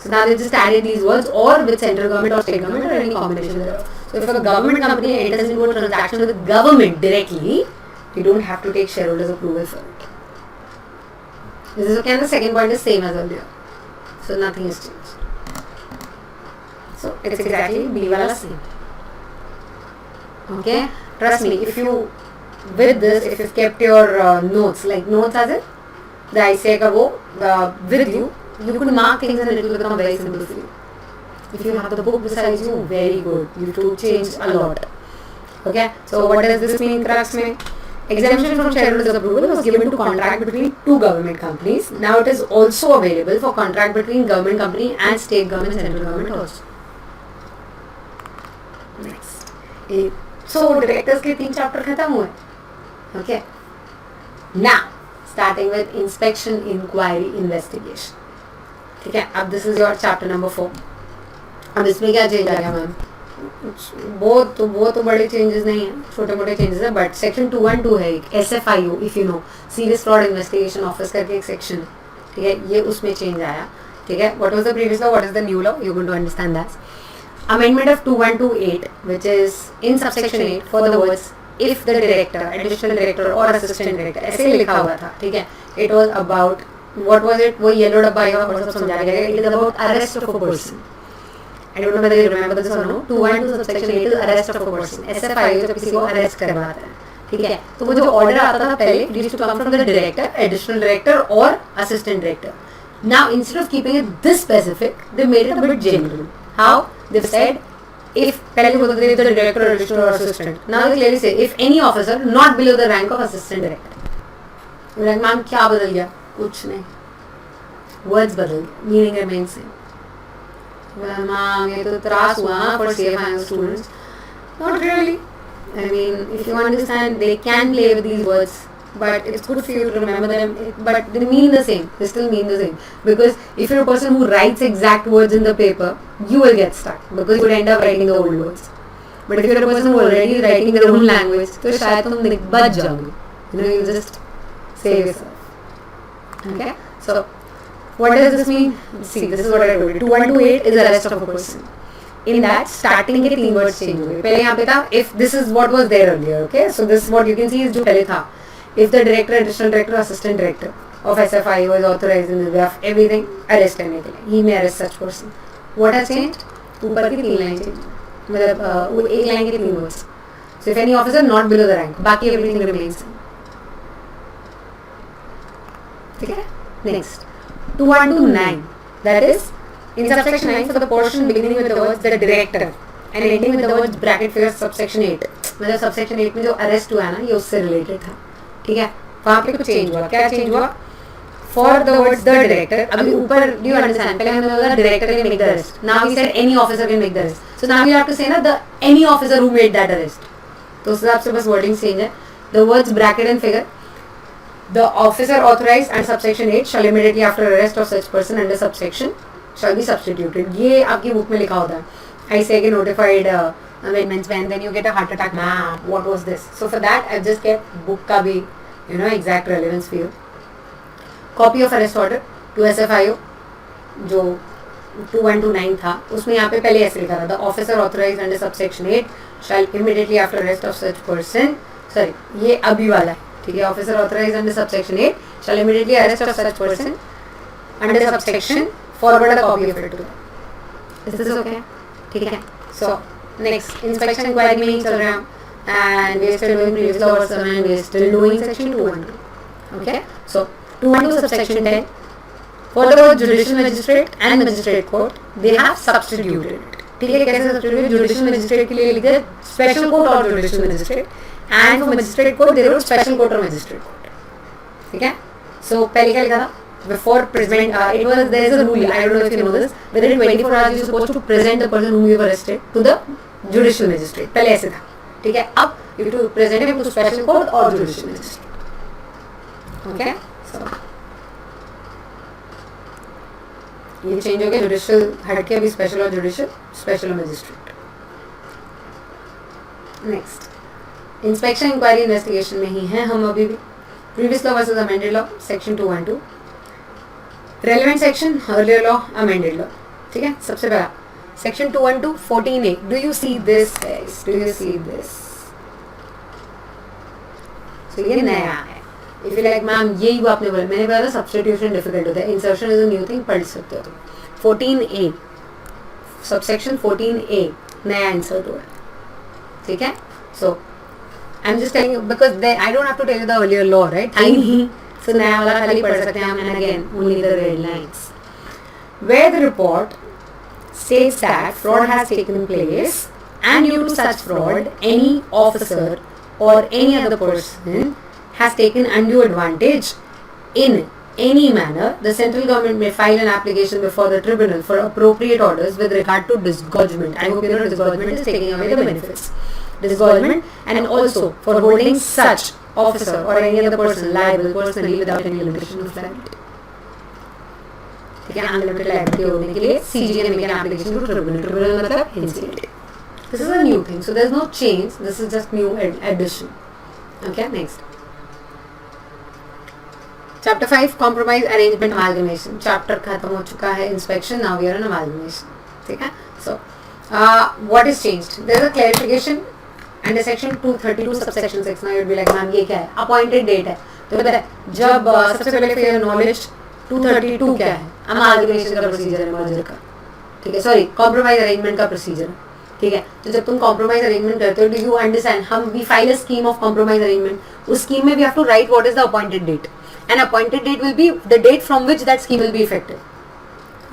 So now they just added these words or with central government or state government or any combination thereof. So if a government company enters into a transaction with the government directly, you don't have to take shareholders approval for it. This is okay. And the second point is same as earlier. So nothing has changed. So it's exactly B wala same. Okay, trust me. If you with this, if you've kept your notes, like notes as in the ICA ka wo with you, you could mark things and it will become very simple for you. If you have the book besides you, very good. You to change a lot. Okay, so what does this mean? Crux mein exemption from shareholders approval was given to contract between two government companies. Now it is also available for contract between government company and state government, central government also. Next, so directors के 3 chapter खत्म हुए. Okay. Now, starting with inspection, inquiry, investigation. ठीक है. अब this is your chapter number 4. अब इसमें क्या change आ गया मैम. वो तो बड़े चेंजेस नहीं हैं. छोटे मोटे चेंजेस है. बट सेक्शन 212 है एक SFIO if you know serious fraud investigation office करके एक सेक्शन. ठीक है. ये उसमें चेंज आया. ठीक है. What was the previous law? What is the new law? You're going to understand that. Amendment of 2128 which is in subsection 8 for the words if the director, additional director or assistant director ऐसे लिखा हुआ था. ठीक है. It was about what was it. वो yellow डब्बा आएगा और सब समझा गया. It is about arrest of a person. I don't know whether you remember this or no. 212 subsection 8 is arrest of a person. SFIO जब किसी को arrest करवाता है. ठीक है. तो वो जो order आता था पहले it used to come from the director, additional director or assistant director. Now instead of keeping it this specific, they made it a bit general. How? They've said if पहले बोलते थे the director or additional or assistant. Now they clearly say if any officer not below the rank of assistant director. Ma'am क्या बदल गया? कुछ नहीं, words बदल गए, मीनिंग रिमेन सेम. मैम ये तो त्रास हुआ for CA final students. Not really. I mean, if you understand, they can play with these words, but it's good for you to remember them. But they mean the same. They still mean the same. Because if you're a person who writes exact words in the paper, you will get stuck because you would end up writing the old words. But if you're a person who already is writing their own language, तो शायद तुम बच जाओगे. You just save yourself. Okay? So, what does this mean? See, this is what I told you. 2128 is the arrest of a person. In that, starting के 3 words change हुए. पहले यहाँ पे था, if this is what was there earlier, okay? So this is what you can see is जो पहले था. If the director, additional director, assistant director of SFI was authorized in the way of everything, arrest करने के लिए. He may arrest such person. What has changed? ऊपर की 3 line change. मतलब वो एक लाइन के 3 words. So if any officer not below the rank, बाकी everything remains. ठीक है? Next, 2129. That is in subsection 9 for the portion beginning with the words the director and ending with the words bracket figures subsection 8. मतलब subsection 8 में जो arrest हुआ है ना, ये उससे related था. ठीक है? वहाँ पे कुछ change हुआ. क्या change हुआ? For the words the director, अभी ऊपर do you understand? पहले हमने बोला director can make the arrest. Now we said any officer can make the arrest. So now you have to say ना the any officer who made that arrest. तो उस हिसाब से बस wording change है. The words bracket and figure. The officer authorized and subsection 8 shall immediately after arrest of such person under subsection shall be substituted. ये आपकी book में लिखा होता है. I say कि notified amendments when then you get a heart attack. Ma'am, what was this? So for that I've just kept book का भी exact relevance for you. Copy of arrest order to SFIO जो 2129 था, उसमें यहाँ पे पहले ऐसे लिखा था. The officer authorized under subsection 8 shall immediately after arrest of such person. Sorry, ये अभी वाला है. ठीक है? Officer authorized under subsection 8 shall immediately arrest of such person under subsection forward a copy of it to them. Is this okay? ठीक है? So next, inspection inquiry में ही चल रहे हैं and we are still doing previous law and we are still doing section 212. Okay? So 212 subsection 10 for the word judicial magistrate and magistrate court they have substituted it. ठीक है? कैसे substituted? Judicial magistrate के लिए लिख दिया special court और judicial magistrate. And for magistrate court, they wrote special court or magistrate court. ठीक है? So पहले क्या लिखा था? Before present, it was there is a rule. I don't know if you know this. Within 24 hours, you're supposed to present the person whom you have arrested to the judicial magistrate. पहले ऐसे था. ठीक है? अब you have to present him to special court or judicial magistrate. Okay? So ये change हो गया. Judicial हट के अभी special और judicial, special और magistrate. Next. Inspection inquiry investigation में ही हैं हम अभी भी. Previous law versus amended law section 212. Relevant section earlier law amended law. ठीक है? सबसे पहला section 212 14A. Do you see this guys? Do you see this? So ये नया है. इफ यू लाइक मैम यही वो आपने बोला, मैंने बोला था सब्स्टिट्यूशन डिफिकल्ट होता है. Insertion is a new thing, पढ़ सकते हो तुम. 14A सबसेक्शन 14A नया इंसर्ट हुआ है. ठीक है? सो I'm just telling you because I don't have to tell you the earlier law, right? So नया वाला खाली पढ़ सकते हैं हम. And again, only the red lines. Where the report states that fraud has taken place and due to such fraud, any officer or any other person has taken undue advantage in any manner, the central government may file an application before the tribunal for appropriate orders with regard to disgorgement. I hope you know disgorgement is taking away the benefits. Disgorgement and also for holding such officer or any other person liable personally without any limitation of liability. ठीक है? Unlimited liability होने के लिए CJA make an application to tribunal. Tribunal मतलब NCLT. This is a new thing, so there's no change. This is just new addition. Okay, next. Chapter 5 compromise arrangement amalgamation. Chapter खत्म हो चुका है inspection. Now we are on amalgamation. ठीक है? So what is changed? There is a clarification. And the section 232 subsection 6. Now you'd be like, ma'am ये क्या है? Appointed date है. तो पता है जब सबसे पहले for your knowledge 232 क्या है? Amalgamation का procedure है merger का. ठीक है? Sorry, compromise arrangement का procedure. ठीक है? तो जब तुम compromise arrangement करते हो, do you understand? हम we file a scheme of compromise arrangement. उस scheme में we have to write what is the appointed date. And appointed date will be the date from which that scheme will be effective.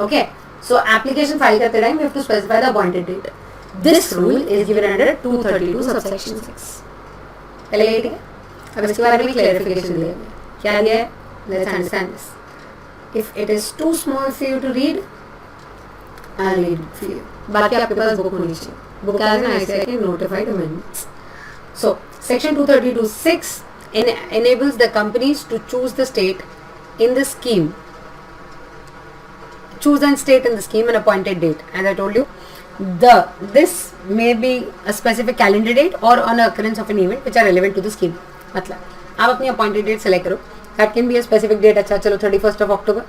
Okay? So application file करते time we have to specify the appointed date. This rule is given under 232 subsection 6. पहले ये ठीक है? अब इसके बारे में clarification दिया गया. क्या दिया है? Let's understand this. If it is too small for you to read, I read it for you. बाकी आपके पास बुक होनी चाहिए. Book as an ICAI notified amendments. So section 232(6) enables the companies to choose the state in the scheme, choose and state in the scheme an appointed date. As I told you, this may be a specific calendar date or on occurrence of an event which are relevant to the scheme. मतलब आप अपनी appointed date select करो. That can be a specific date. अच्छा चलो 31st of October,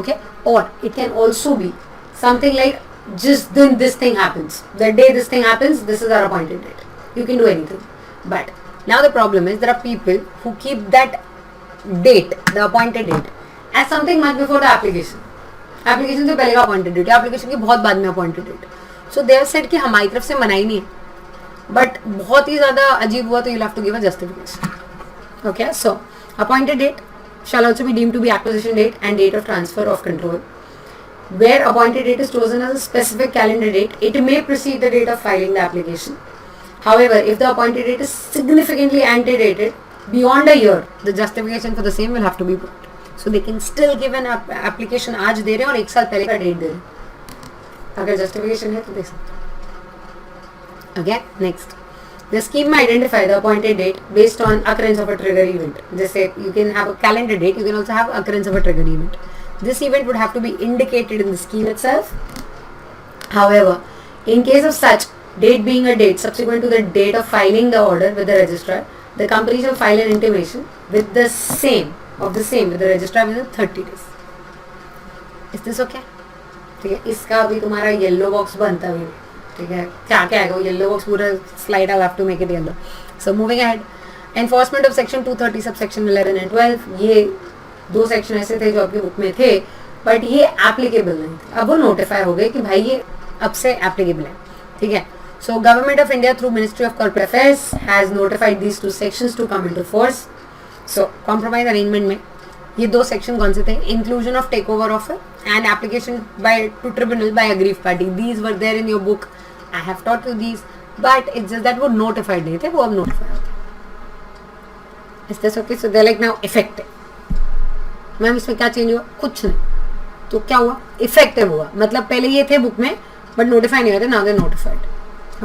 okay? Or it can also be something like just then this thing happens. The day this thing happens, this is our appointed date. You can do anything. But now the problem is there are people who keep that date, the appointed date, as something much before the application. Application से पहले का appointed date, application के बहुत बाद में appointed date. So they have said कि हमारी तरफ से मना ही नहीं है. But बहुत ही ज़्यादा अजीब हुआ तो you'll have to give a justification. Okay, so appointed date shall also be deemed to be acquisition date and date of transfer of control. Where appointed date is chosen as a specific calendar date, it may precede the date of filing the application. However, if the appointed date is significantly antedated beyond a year, the justification for the same will have to be brought. So they can still give an application आज दे रहे हैं और एक साल पहले का date दे रहे हैं. अगर justification है तो दे सकते हैं. Okay, next. The scheme may identify the appointed date based on occurrence of a trigger event. जैसे you can have a calendar date, you can also have occurrence of a trigger event. This event would have to be indicated in the scheme itself. However, in case of such date being a date subsequent to the date of filing the order with the registrar, the company shall file an intimation with the same with the registrar within 30 days. Is this okay? ठीक है, इसका अभी तुम्हारा yellow box बनता है. ठीक है, क्या क्या आएगा येलो बॉक्स पूरा slide. I have to make it yellow. So moving ahead, enforcement of section 230 subsection 11 and 12. ये दो सेक्शन ऐसे थे जो आपकी बुक में थे, बट ये एप्लीकेबल नहीं थे. अब वो नोटिफाई हो गए कि भाई ये अब से एप्लीकेबल है. ठीक है. So Government of India through Ministry of Corporate Affairs has notified these two sections to come into force. So compromise arrangement में ये दो सेक्शन कौन से थे? Inclusion of takeover offer and application by to tribunal by aggrieved party. These were there in your book. I have taught you these, but it's just that वो notified नहीं थे, वो अब notified हो गए. Is this okay? So they're like now effective. Ma'am इसमें क्या change हुआ? कुछ नहीं. तो क्या हुआ? इफेक्टिव हुआ. मतलब पहले ये थे बुक में बट नोटिफाई नहीं हुए थे. Now they notified.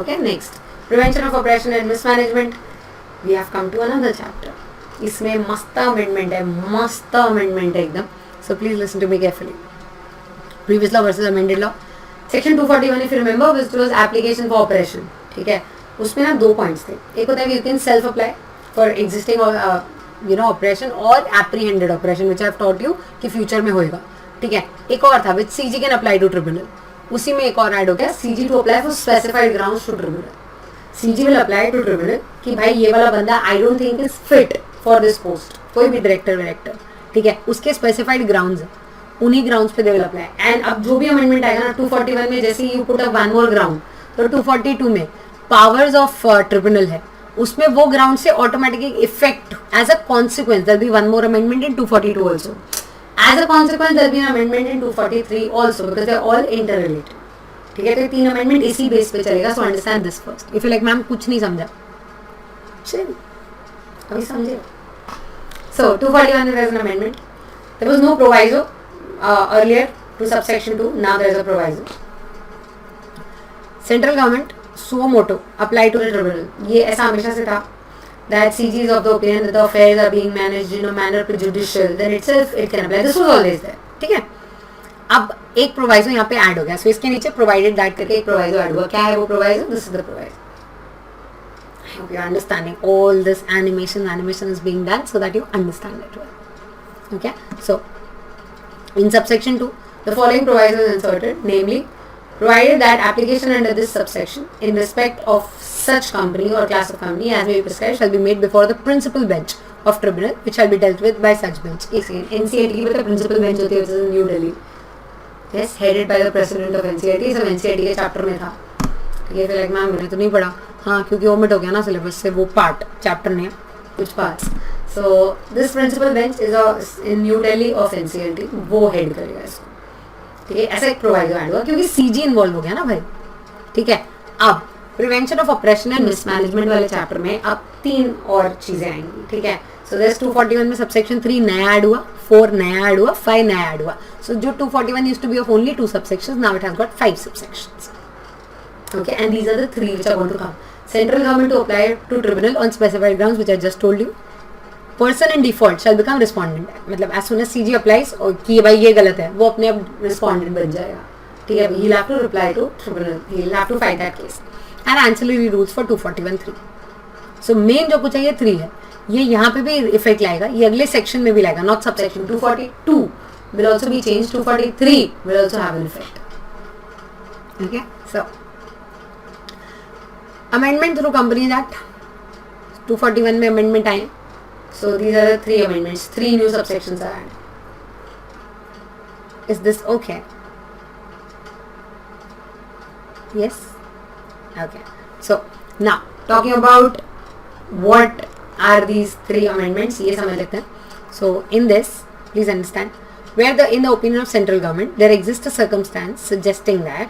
Okay, next, prevention of oppression and mismanagement. We have come to another chapter. इसमें मस्त amendment है एकदम. So please listen to me carefully. Previous law versus amended law. Section 241 if you remember, which was application for oppression. ठीक है, उसमें ना दो points थे. एक होता है कि you can self apply for existing oppression और apprehended oppression, which I have taught you कि future में होएगा. ठीक है. एक और था which CG can apply to tribunal. उसी में एक और ऐड हो गया CG to apply for specified grounds to tribunal. CG will apply to tribunal कि भाई ये वाला बंदा I don't think is fit for this post. कोई भी डायरेक्टर, ठीक है, उसके स्पेसिफाइड ग्राउंड्स है, उन्हीं ग्राउंड्स पे दे विल अप्लाई. एंड अब जो भी अमेंडमेंट आएगा ना 241 में, जैसे you put up one more ground, तो 242 में पावर्स ऑफ ट्रिब्यूनल है, उसमें वो ग्राउंड से automatically effect as a consequence there be one more amendment in 242 also. As a consequence, there will be an amendment in 243 also because they are all interrelated. ठीक है, तो ये तीन amendment इसी बेस पे चलेगा. So understand this first. If you like ma'am कुछ नहीं समझा, चलिए अभी समझे. So 241 there is an amendment. There was no proviso earlier to subsection 2. Now there is a proviso. Central government suo motu apply to the tribunal. ये ऐसा हमेशा से था. That CG is of the opinion that the affairs are being managed in a manner prejudicial, then itself it can apply. This was always there. ठीक है. अब एक proviso यहाँ पे ऐड हो गया. सो इसके नीचे प्रोवाइडेड दैट करके एक प्रोवाइजो ऐड हुआ. क्या है वो proviso? This is the proviso. I hope you're understanding all this animation is being done so that you understand it well. Okay. So in subsection 2, the following proviso is inserted, namely, provided that application under this subsection in respect of such company or class of company as may be prescribed shall be made before the principal bench of tribunal which shall be dealt with by such bench. NCLT की मतलब principal bench होती है, which is in New Delhi. Yes, headed by the president of NCLT. सब NCLT के chapter में था. ये फिर मैम मैंने तो नहीं पढ़ा. हाँ, क्योंकि ओमिट हो गया ना सिलेबस से वो पार्ट, चैप्टर नहीं है, कुछ parts. So this principal bench is in New Delhi of NCLT. वो हेड करेगा इसको. ठीक है, ऐसा एक प्रोवाइजो ऐड हुआ क्योंकि CG इन्वॉल्व हो गया ना भाई. ठीक है. अब prevention of operation and mismanagement वाले चैप्टर में अब 3 और चीजें आएंगी, ठीक है. सो दिस 241 में सबसेक्शन 3 नया ऐड हुआ, 4 नया ऐड हुआ, 5 नया ऐड हुआ. सो जो 241 used to be of only 2 subsections, now it has got 5 subsections. Okay, and these are the 3 which are going to come. Central government to apply to tribunal on specified grounds, which I just told you. Person in default shall become respondent. मतलब as soon as CG applies और कि भाई ये गलत है, वो अपने आप respondent बन जाएगा, ठीक है. He'll have to reply to tribunal. He'll have to fight that case. And ancillary rules for 241(3). So main जो कुछ है ये 3 है. ये यहाँ पे भी इफेक्ट लाएगा, ये अगले सेक्शन में भी लाएगा, not subsection. 242 will also be changed, 243 will also have an effect. Okay, so amendment through Companies Act 241 में amendment आए. So these are the 3 amendments, 3 new subsections are added. Is this okay? Yes. Okay. So now talking about what are these 3 amendments, ये समझ लेते हैं. So in this, please understand, where in the opinion of central government there exists a circumstance suggesting that,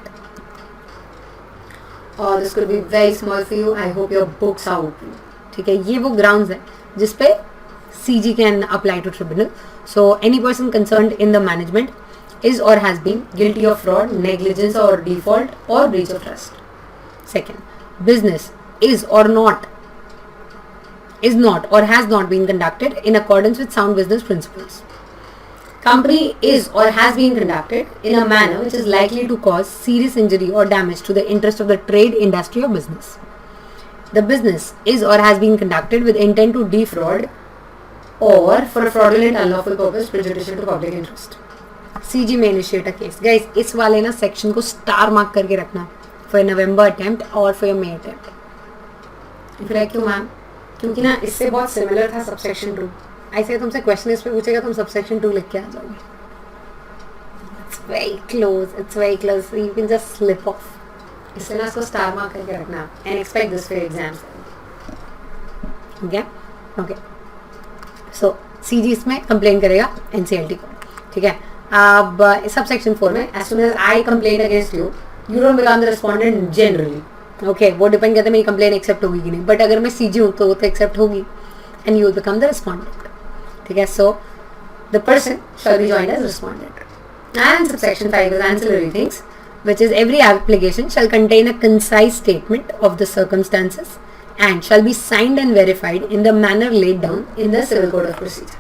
this could be very small for you. I hope your books are open. ठीक है, ये वो grounds है जिस पे CG can apply to tribunal. So any person concerned in the management is or has been guilty of fraud, negligence or default or breach of trust. Second, business is not or has not been conducted in accordance with sound business principles. Company is or has been conducted in a manner which is likely to cause serious injury or damage to the interest of the trade, industry or business. The business is or has been conducted with intent to defraud or for a fraudulent unlawful purpose prejudicial to public interest. CG may initiate a case. Guys, इस वाले ना section को star mark करके रखना for November attempt और for your May attempt. If like क्यों ma'am? क्योंकि ना इससे बहुत सिमिलर था सबसेक्शन 2. ऐसे तुमसे क्वेश्चन इस पे पूछेगा, तुम सबसेक्शन 2 लिख के आ जाओगे. It's very close. It's very close. So you can just slip off. इसलिए ना इसको स्टार मार्क करके रखना and expect this for your exams. Okay? Okay. So CG इसमें कंप्लेन करेगा NCLT को, ठीक है. अब सबसेक्शन 4 में as soon as I complain against you, you don't become the respondent generally. Okay, वो डिपेंड करता है मेरी कंप्लेन एक्सेप्ट होगी कि नहीं. बट अगर मैं CG हूँ तो वो तो एक्सेप्ट होगी and you will become the respondent. ठीक है. So the person shall be joined as respondent. And subsection 5 is ancillary things, which is every application shall contain a concise statement of the circumstances and shall be signed and verified in the manner laid down in the Civil Code of Procedure.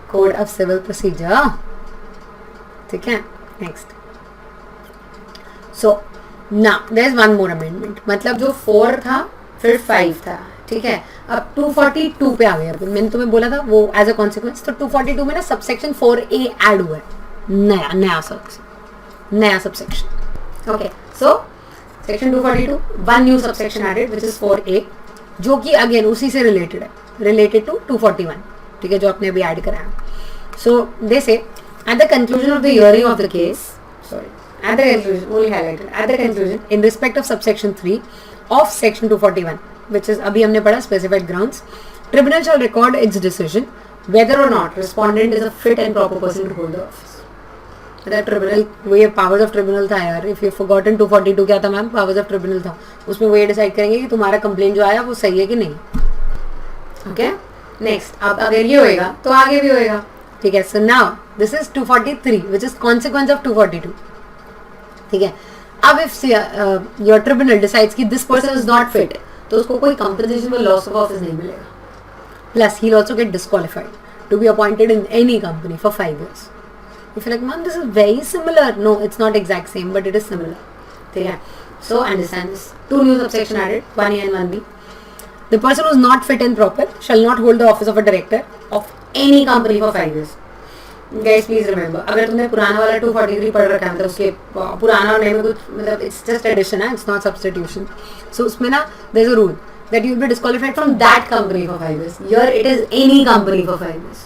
Code of Civil Procedure. ठीक है. Next. So now there is one more amendment. मतलब जो 4 था फिर 5 था, ठीक है. अब 242 पे आ गया. मैंने तुम्हें बोला था वो एज अ कॉन्सिक्वेंस. तो 242 में ना सबसेक्शन 4A ऐड हुआ है, नया subsection. Okay, so section 242 one new subsection added which is 4A, जो कि अगेन उसी से रिलेटेड है, रिलेटेड टू 241, ठीक है, जो आपने अभी ऐड कराया. सो दे से at the conclusion of the hearing of the case, at the conclusion, only highlighted, at the conclusion, in respect of subsection 3 of section 241, which is अभी हमने पढ़ा specified grounds, tribunal shall record its decision whether or not respondent is a fit and proper person to hold the office. That tribunal, वो ये powers of tribunal था यार. If you forgotten 242 क्या था ma'am? powers of tribunal था. उसमें वो ये decide करेंगे कि तुम्हारा complaint जो आया वो सही है कि नहीं. Okay? Next, अब अगर ये होएगा तो आगे भी होएगा, ठीक है. So now this is 243, which is consequence of 242. ठीक है. अब इफ योर ट्रिब्यूनल डिसाइड्स कि this person is not fit, तो उसको कोई कंपनसेशन और लॉस ऑफ ऑफिस नहीं मिलेगा. Plus he will also get disqualified to be appointed in any company for 5 years. If like ma'am this is very similar, no it's not exact same but it is similar. ठीक है. So understand this. 2 new subsection added, 1A and 1B. The person who is not fit and proper shall not hold the office of a director of any company for 5 years. Guys, please remember, अगर तुमने पुराना वाला 243 पढ़ रखा है, मतलब उसके पुराना और नए में कुछ मतलब it's just addition है, it's not substitution. So उसमें ना there is a rule that you will be disqualified from that company for 5 years. Here it is any company for 5 years.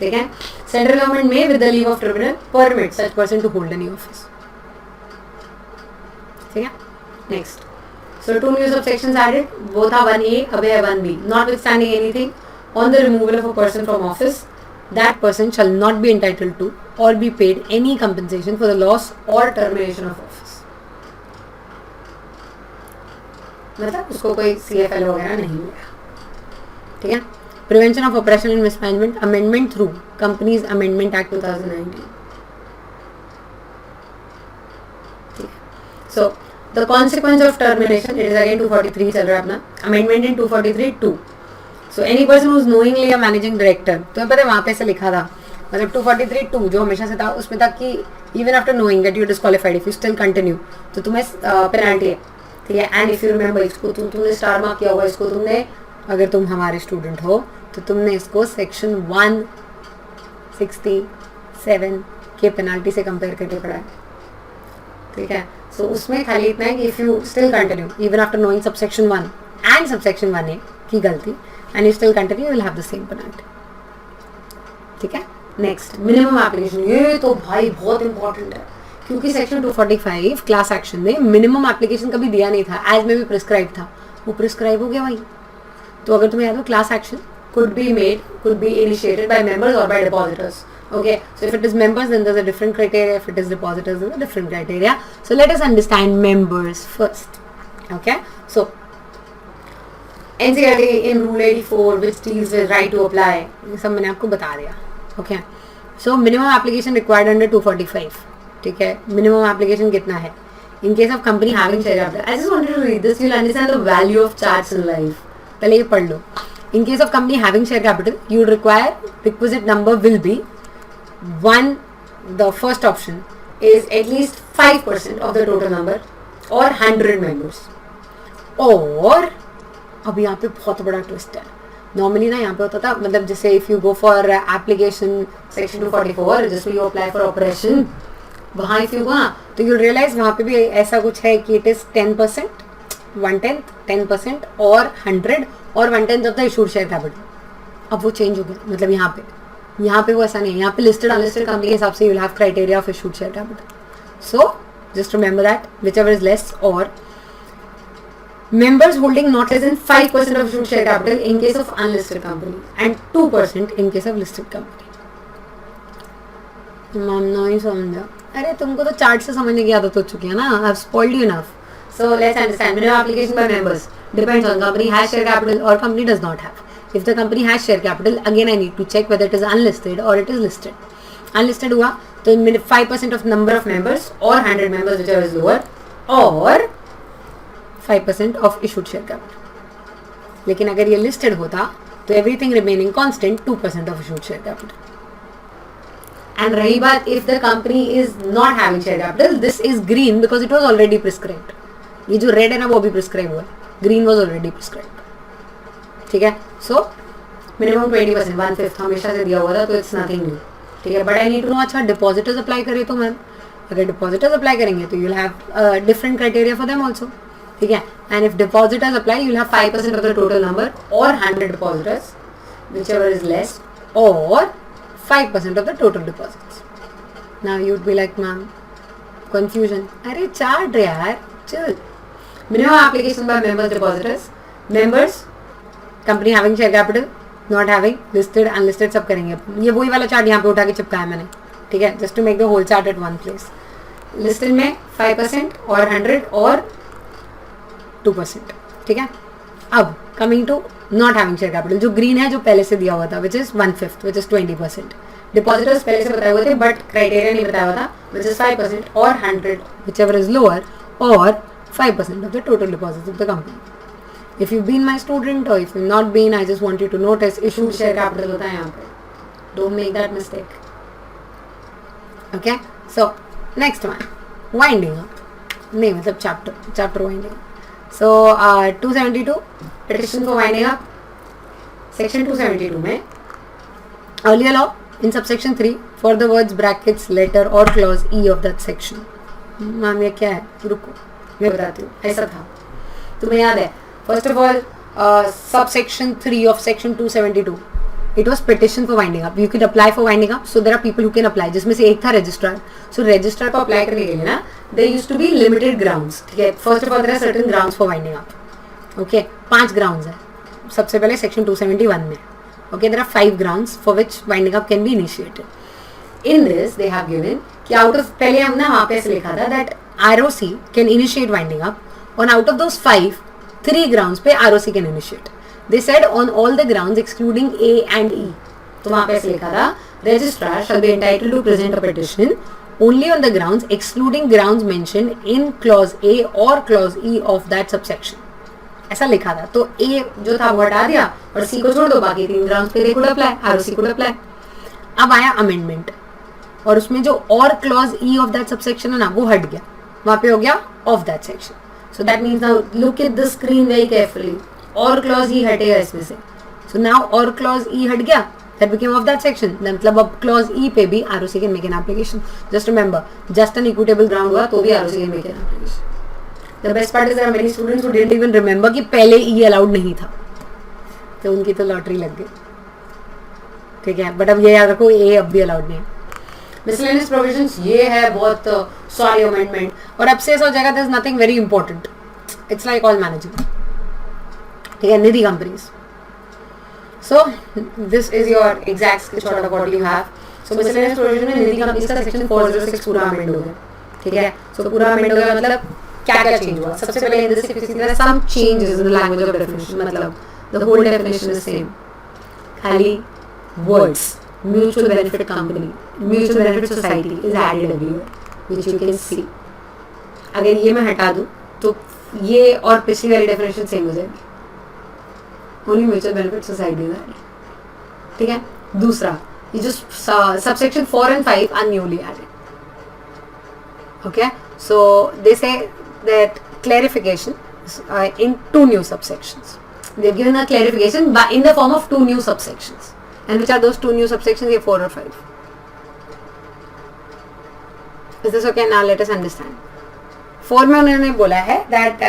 ठीक है. Central government may with the leave of tribunal permit such person to hold any office. ठीक है. Next. So 2 new subsections added. Both are 1A, अब है 1B. Notwithstanding anything on the removal of a person from office, that person shall not be entitled to or be paid any compensation for the loss or termination of office. मतलब उसको कोई CFL वगैरह नहीं मिला, ठीक है. Prevention of operation and mismanagement amendment through companies amendment act 2019. So the consequence of termination, it is again 243 चल रहा है अपना, amendment in 243(2). So any person who is knowingly a managing director, तो पता है वहाँ पे से लिखा था, मतलब 243(2) जो हमेशा से था उसमें था कि even after knowing that you are disqualified, if you still continue, तो तुम्हें पेनल्टी है, ठीक है. एंड इफ यू रिमेंबर, इसको तुमने स्टार मार्क किया हुआ, इसको तुमने, अगर तुम हमारे स्टूडेंट हो तो तुमने इसको सेक्शन 167 के पेनल्टी से कंपेयर करके पढ़ा है, ठीक है. सो उसमें खाली इतना है कि if you still continue even after knowing subsection 1 and subsection 1A की गलती and you still continue, you will have the same penalty, ठीक है. Next, minimum application. ये तो भाई बहुत इंपॉर्टेंट है, क्योंकि सेक्शन 245 क्लास एक्शन में मिनिमम एप्लीकेशन कभी दिया नहीं था, एज में भी प्रिस्क्राइब था, वो प्रिस्क्राइब हो गया भाई. तो अगर तुम्हें याद हो, class action could be made, could be initiated by members or by depositors. Okay, so if it is members, then there's a different criteria. If it is depositors, there's a different criteria. So let us understand members first. Okay, so NCLT in Rule 84, which deals with right to apply, ये सब मैंने आपको बता दिया. Okay, so minimum application required under 245. ठीक है, minimum application कितना है? In case of company having share capital, I just wanted to read this. You'll understand the value of charts in life. पहले ये पढ़ लो. In case of company having share capital, you require requisite number will be 1. The first option is at least 5% of the total number or 100 members. और अब यहाँ पे बहुत बड़ा twist है. नॉर्मली ना यहाँ पे होता था, मतलब जैसे if you go for application section 244, जैसे यू अप्लाई फॉर ऑपरेशन, वहाँ इफ यू गो तो यू रियलाइज वहाँ पे भी ऐसा कुछ है कि इट इज 10%, 1/10, 10% और 100 और 1/10 of the issued share capital. अब वो चेंज हो गया, मतलब यहाँ पे वो ऐसा नहीं है. यहाँ पे लिस्टेड अनलिस्टेड कंपनी के हिसाब से you will have criteria of issued share capital. So just remember that whichever is less, और members holding not less than 5% of issued share capital in case of unlisted company and 2% in case of listed company. नहीं समझा. अरे तुमको तो chart से समझने की आदत हो चुकी है ना. I've spoiled you enough. So let's understand. Minimum application by members depends on company has share capital or company does not have. If the company has share capital, again I need to check whether it is unlisted or it is listed. Unlisted हुआ तो 5% of number of members or 100 members whichever is lower, or 5% of issued share capital. लेकिन अगर ये listed होता तो everything remaining constant 2% of issued share capital. And रही बात if the company is not having share capital, this is green because it was already prescribed. ये जो red है ना वो भी prescribed हुआ है, green was already prescribed. ठीक है. So minimum 20%, 1/5 हमेशा से दिया हुआ था, तो it's nothing new. ठीक है. But I need to know, अच्छा depositors apply करे तो मैं, अगर depositors apply करेंगे तो you'll have different criteria for them also. ठीक है. And if depositors apply, you'll have 5% of the total number or 100 depositors, whichever is less, or 5% of the total deposits. Now you'd be like, ma'am, confusion. अरे chart यार, chill. Minimum application by members, depositors, members, company having share capital, not having, listed, unlisted सब करेंगे. ये वही वाला chart यहाँ पे उठा के चिपकाया मैंने. ठीक है. Just to make the whole chart at one place. Listed में 5% और 100 और 2%. ठीक है. अब coming to not having share capital, जो ग्रीन है जो पहले से दिया हुआ था, which is 1/5, which is 20%. Depositors पहले से बताए हुए थे बट क्राइटेरिया नहीं बताया हुआ था, विच इज 5% और 100 whichever is lower, और 5% of the total deposits of the company. If you've been my student or if you've not been, I just want you to notice issued share capital होता है यहाँ पे. Don't make that mistake. Okay. So next one, winding up. नहीं मतलब chapter winding up. So 272 petition for winding up. Section 272 में earlier law in subsection 3 for the words brackets, letter or clause E of that section. Ma'am ये क्या है? रुको मैं बताती हूँ. ऐसा था, तुम्हें याद है? First of all, subsection 3 of section 272, it was petition for winding up. You could apply for winding up, so there are people who can apply. जिसमें से एक था registrar. So registrar को apply करने के लिए ना, there used to be limited grounds. ठीक है. First of all, there are certain grounds for winding up. Okay, 5 grounds है. सबसे पहले section 271 में. Okay, there are 5 grounds for which winding up can be initiated. In this, they have given कि out of, पहले हमने वहाँ पे ऐसे लिखा था that ROC can initiate winding up, and out of those 5, 3 grounds पे ROC can initiate. They said on all the grounds excluding A and E. तो वहाँ पे ऐसे लिखा था registrar shall be entitled to present a petition only on the grounds excluding grounds mentioned in clause A or clause E of that subsection. ऐसा लिखा था. तो A जो था वो हटा दिया और C को छोड़ दो, बाकी 3 grounds पे they could apply, ROC could apply. अब आया अमेंडमेंट और उसमें जो और clause E of that subsection है ना वो हट गया, वहां पे हो गया of that section. So that means now look at the screen very carefully. और क्लॉज ई हटेगा इसमें से. सो नाउ और क्लॉज ई हट गया, that became of that section. मतलब अब क्लॉज ई पे भी ROC can make an application. Just remember, just an equitable ground हुआ तो भी ROC can make an application. The best part is there are many students who didn't even remember कि पहले ई allowed नहीं था, तो उनकी तो लॉटरी लग गई. ठीक है, बट अब ये याद रखो ए अब भी अलाउड नहीं है. मिसलेनियस प्रोविजंस ये है बहुत सॉरी अमेंडमेंट. और अब से ऐसा हो जाएगा there is nothing very important. It's like all management. ठीक है, Nidhi companies. So this is your exact screenshot of what you have. So miscellaneous provision में निधि कंपनीज का सेक्शन 406 पूरा अमेंड हो गया. ठीक है, सो पूरा अमेंड हो गया. मतलब क्या क्या चेंज हुआ? सबसे पहले in this if you see there are some changes in the language of definition. मतलब the whole definition is same, खाली words mutual benefit company, mutual benefit society is added everywhere, which you can see. अगर ये मैं हटा दूं तो ये और पिछली वाली डेफिनेशन सेम हो जाएगी. only mutual benefit society is added. ठीक है. दूसरा, ये जो subsection 4 and 5 are newly added. Okay, so they say that clarification in 2 new subsections. They've given a clarification in the form of 2 new subsections. And which are those 2 new subsections? ये 4 और 5. Is this okay? Now let us understand. 4 में उन्होंने बोला है that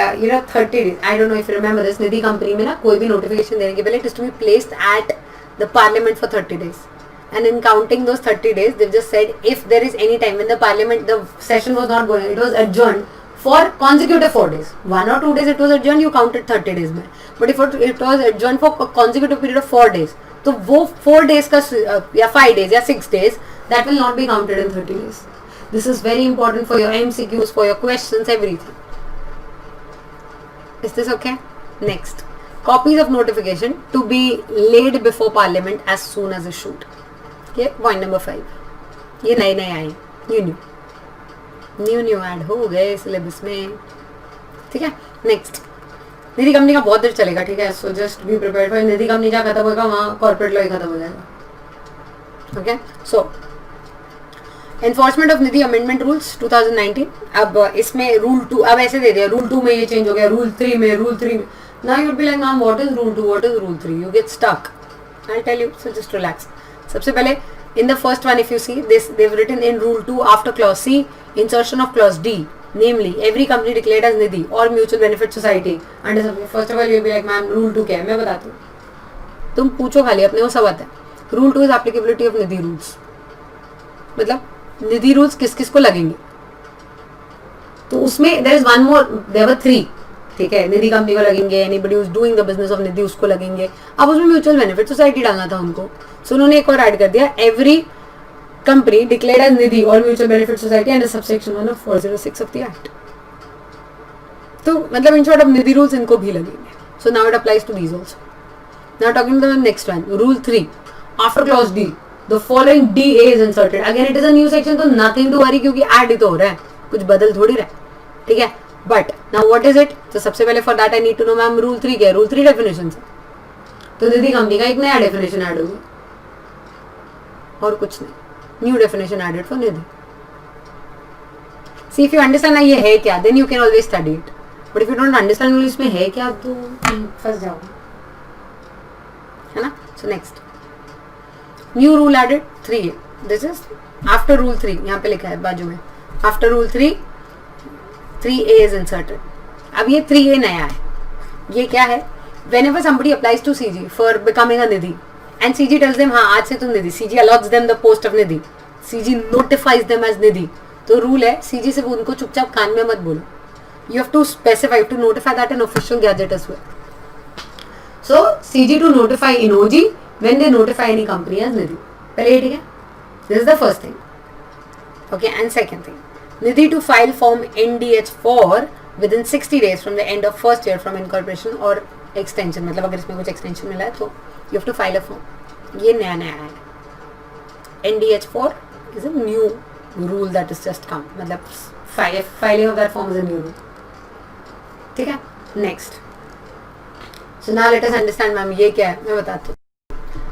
30 days. I don't know if you remember this. Nidhi company में ना कोई भी नोटिफिकेशन देने के पहले it is to be placed at the parliament for 30 days. And in counting those 30 days, they've just said if there is any time when the parliament, the session was not going, it was adjourned for consecutive 4 days. 1 or 2 days it was adjourned, you counted 30 days में. But if it was adjourned for a consecutive period of 4 days, तो वो 4 days का या 5 days या 6 days that will not be counted in 30 days. This is very important for your MCQs, for your questions, everything. Is this okay? Next, copies of notification to be laid before parliament as soon as issued. Okay, point number 5. ये नए नए आए, new add हो गए syllabus में. ठीक है. Next, निधि company का बहुत देर चलेगा. ठीक है, so just be prepared for. Nidhi company जहाँ खत्म होगा वहाँ कॉर्पोरेट लॉ ही खत्म हो जाएगा. Okay, so enforcement of Nidhi amendment rules 2019. अब इसमें रूल 2 अब ऐसे दे दिया. रूल 2 में ये चेंज हो गया, रूल 3 में, रूल 3 में. Now you would be like ma'am what is rule 2, what is rule 3? You get stuck. I will tell you, so just relax. सबसे पहले in the first one if you see this, they've written in rule 2 after clause C insertion of clause D, namely every company declared as nidhi or mutual benefit society under. First of all you'll be like ma'am rule 2 क्या है? मैं बताती हूँ, तुम पूछो खाली अपने को, सब आता है. rule 2 is applicability of nidhi rules. मतलब निधि रूल्स किस किस को लगेंगे. तो उसमें there is one more, there were 3. ठीक है, निधि कंपनी को लगेंगे, anybody who is doing the business of Nidhi उसको लगेंगे. अब उसमें म्यूचुअल बेनिफिट सोसाइटी डालना था उनको, सो उन्होंने एक और ऐड कर दिया, एवरी कंपनी डिक्लेयर्ड एज निधि और mutual benefit society under subsection 1 of 406 of the act. तो मतलब इन शॉर्ट अब निधि रूल्स इनको भी लगेंगे. So now it applies to these also. Now talking to the next one, rule 3 after clause D the following D A is inserted. Again it is a new section, तो nothing to worry क्योंकि add ही तो हो रहा है, कुछ बदल थोड़ी रहा है. ठीक है, but now what is it? तो सबसे पहले for that I need to know ma'am rule 3 क्या है. रूल 3 डेफिनेशन है, तो निधि कंपनी का एक नया डेफिनेशन ऐड होगा और कुछ नहीं. New definition added for Nidhi. See if you understand ना ये है क्या, then you can always study it. But if you don't understand इसमें है क्या तो फंस जाओगे, है ना. So next, new rule added 3A. This is after rule 3, यहाँ पे लिखा है बाजू में, after rule 3A is inserted. अब ये 3A नया है. ये क्या है? Whenever somebody applies to CG for becoming a nidhi and CG tells them हाँ आज से तुम निधि, CG allots them the post of nidhi, CG notifies them as nidhi. तो रूल है CG से उनको चुपचाप कान में मत बोलो. You have to specify, to notify that in official gazette as well. So CG to notify in OG when they notify any company as nidhi. पहले ये ठीक है. This is the first thing. Okay, and second thing, Nidhi to file form NDH for within 60 days from the end of first year from incorporation और extension, मतलब अगर इसमें कुछ extension मिला है तो you have to file a form. ये नया नया है. NDH4 is a new rule that is just come, मतलब filing of that form is a new rule. ठीक है. Next. So now let us understand ma'am ये क्या है, मैं बताती हूँ.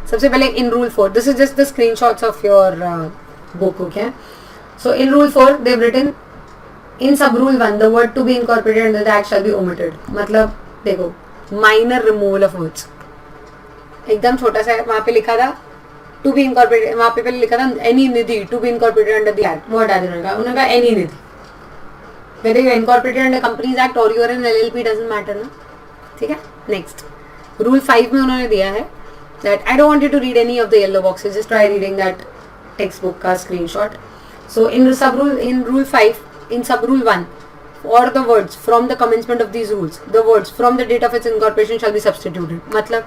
सबसे पहले in rule 4, this is just the screenshots of your book. Okay. So in rule 4 they have written in sub rule 1 the word to be incorporated under the act shall be omitted. मतलब देखो, minor removal of words एकदम छोटा सा है. वहां पे लिखा था टू बी इनकॉर्पोरेटेड, वहां पे पहले लिखा था any Nidhi to be incorporated under the act. वो हटा देना. उन्होंने कहा any Nidhi. whether you are incorporated under Companies Act or you are an LLP doesn't matter ना. ठीक है. नेक्स्ट. रूल 5 में उन्होंने दिया है that I don't want you to read any of the yellow boxes, just try reading that textbook का screenshot. So in rule 5, in sub rule 1, for the words from the commencement of these rules, the words from the date of its incorporation shall be substituted. मतलब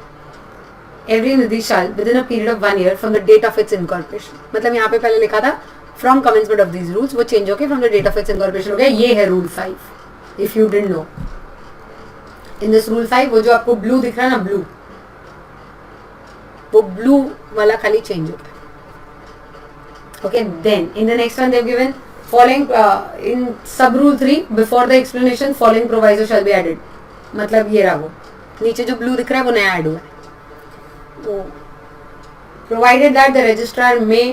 every nidhi shall within a period of 1 year from the date of its incorporation. मतलब यहाँ पे पहले लिखा था from commencement of these rules, वो change होके from the date of its incorporation हो गया. ये है rule 5. If you didn't know, in this rule 5 वो जो आपको blue दिख रहा है ना, blue, वो blue वाला खाली change होता है. Okay, then in the next one they've given following in sub rule 3 before the explanation following proviso shall be added. मतलब ये रहा वो नीचे जो blue दिख रहा है वो नया ऐड हुआ है. तो provided that the registrar may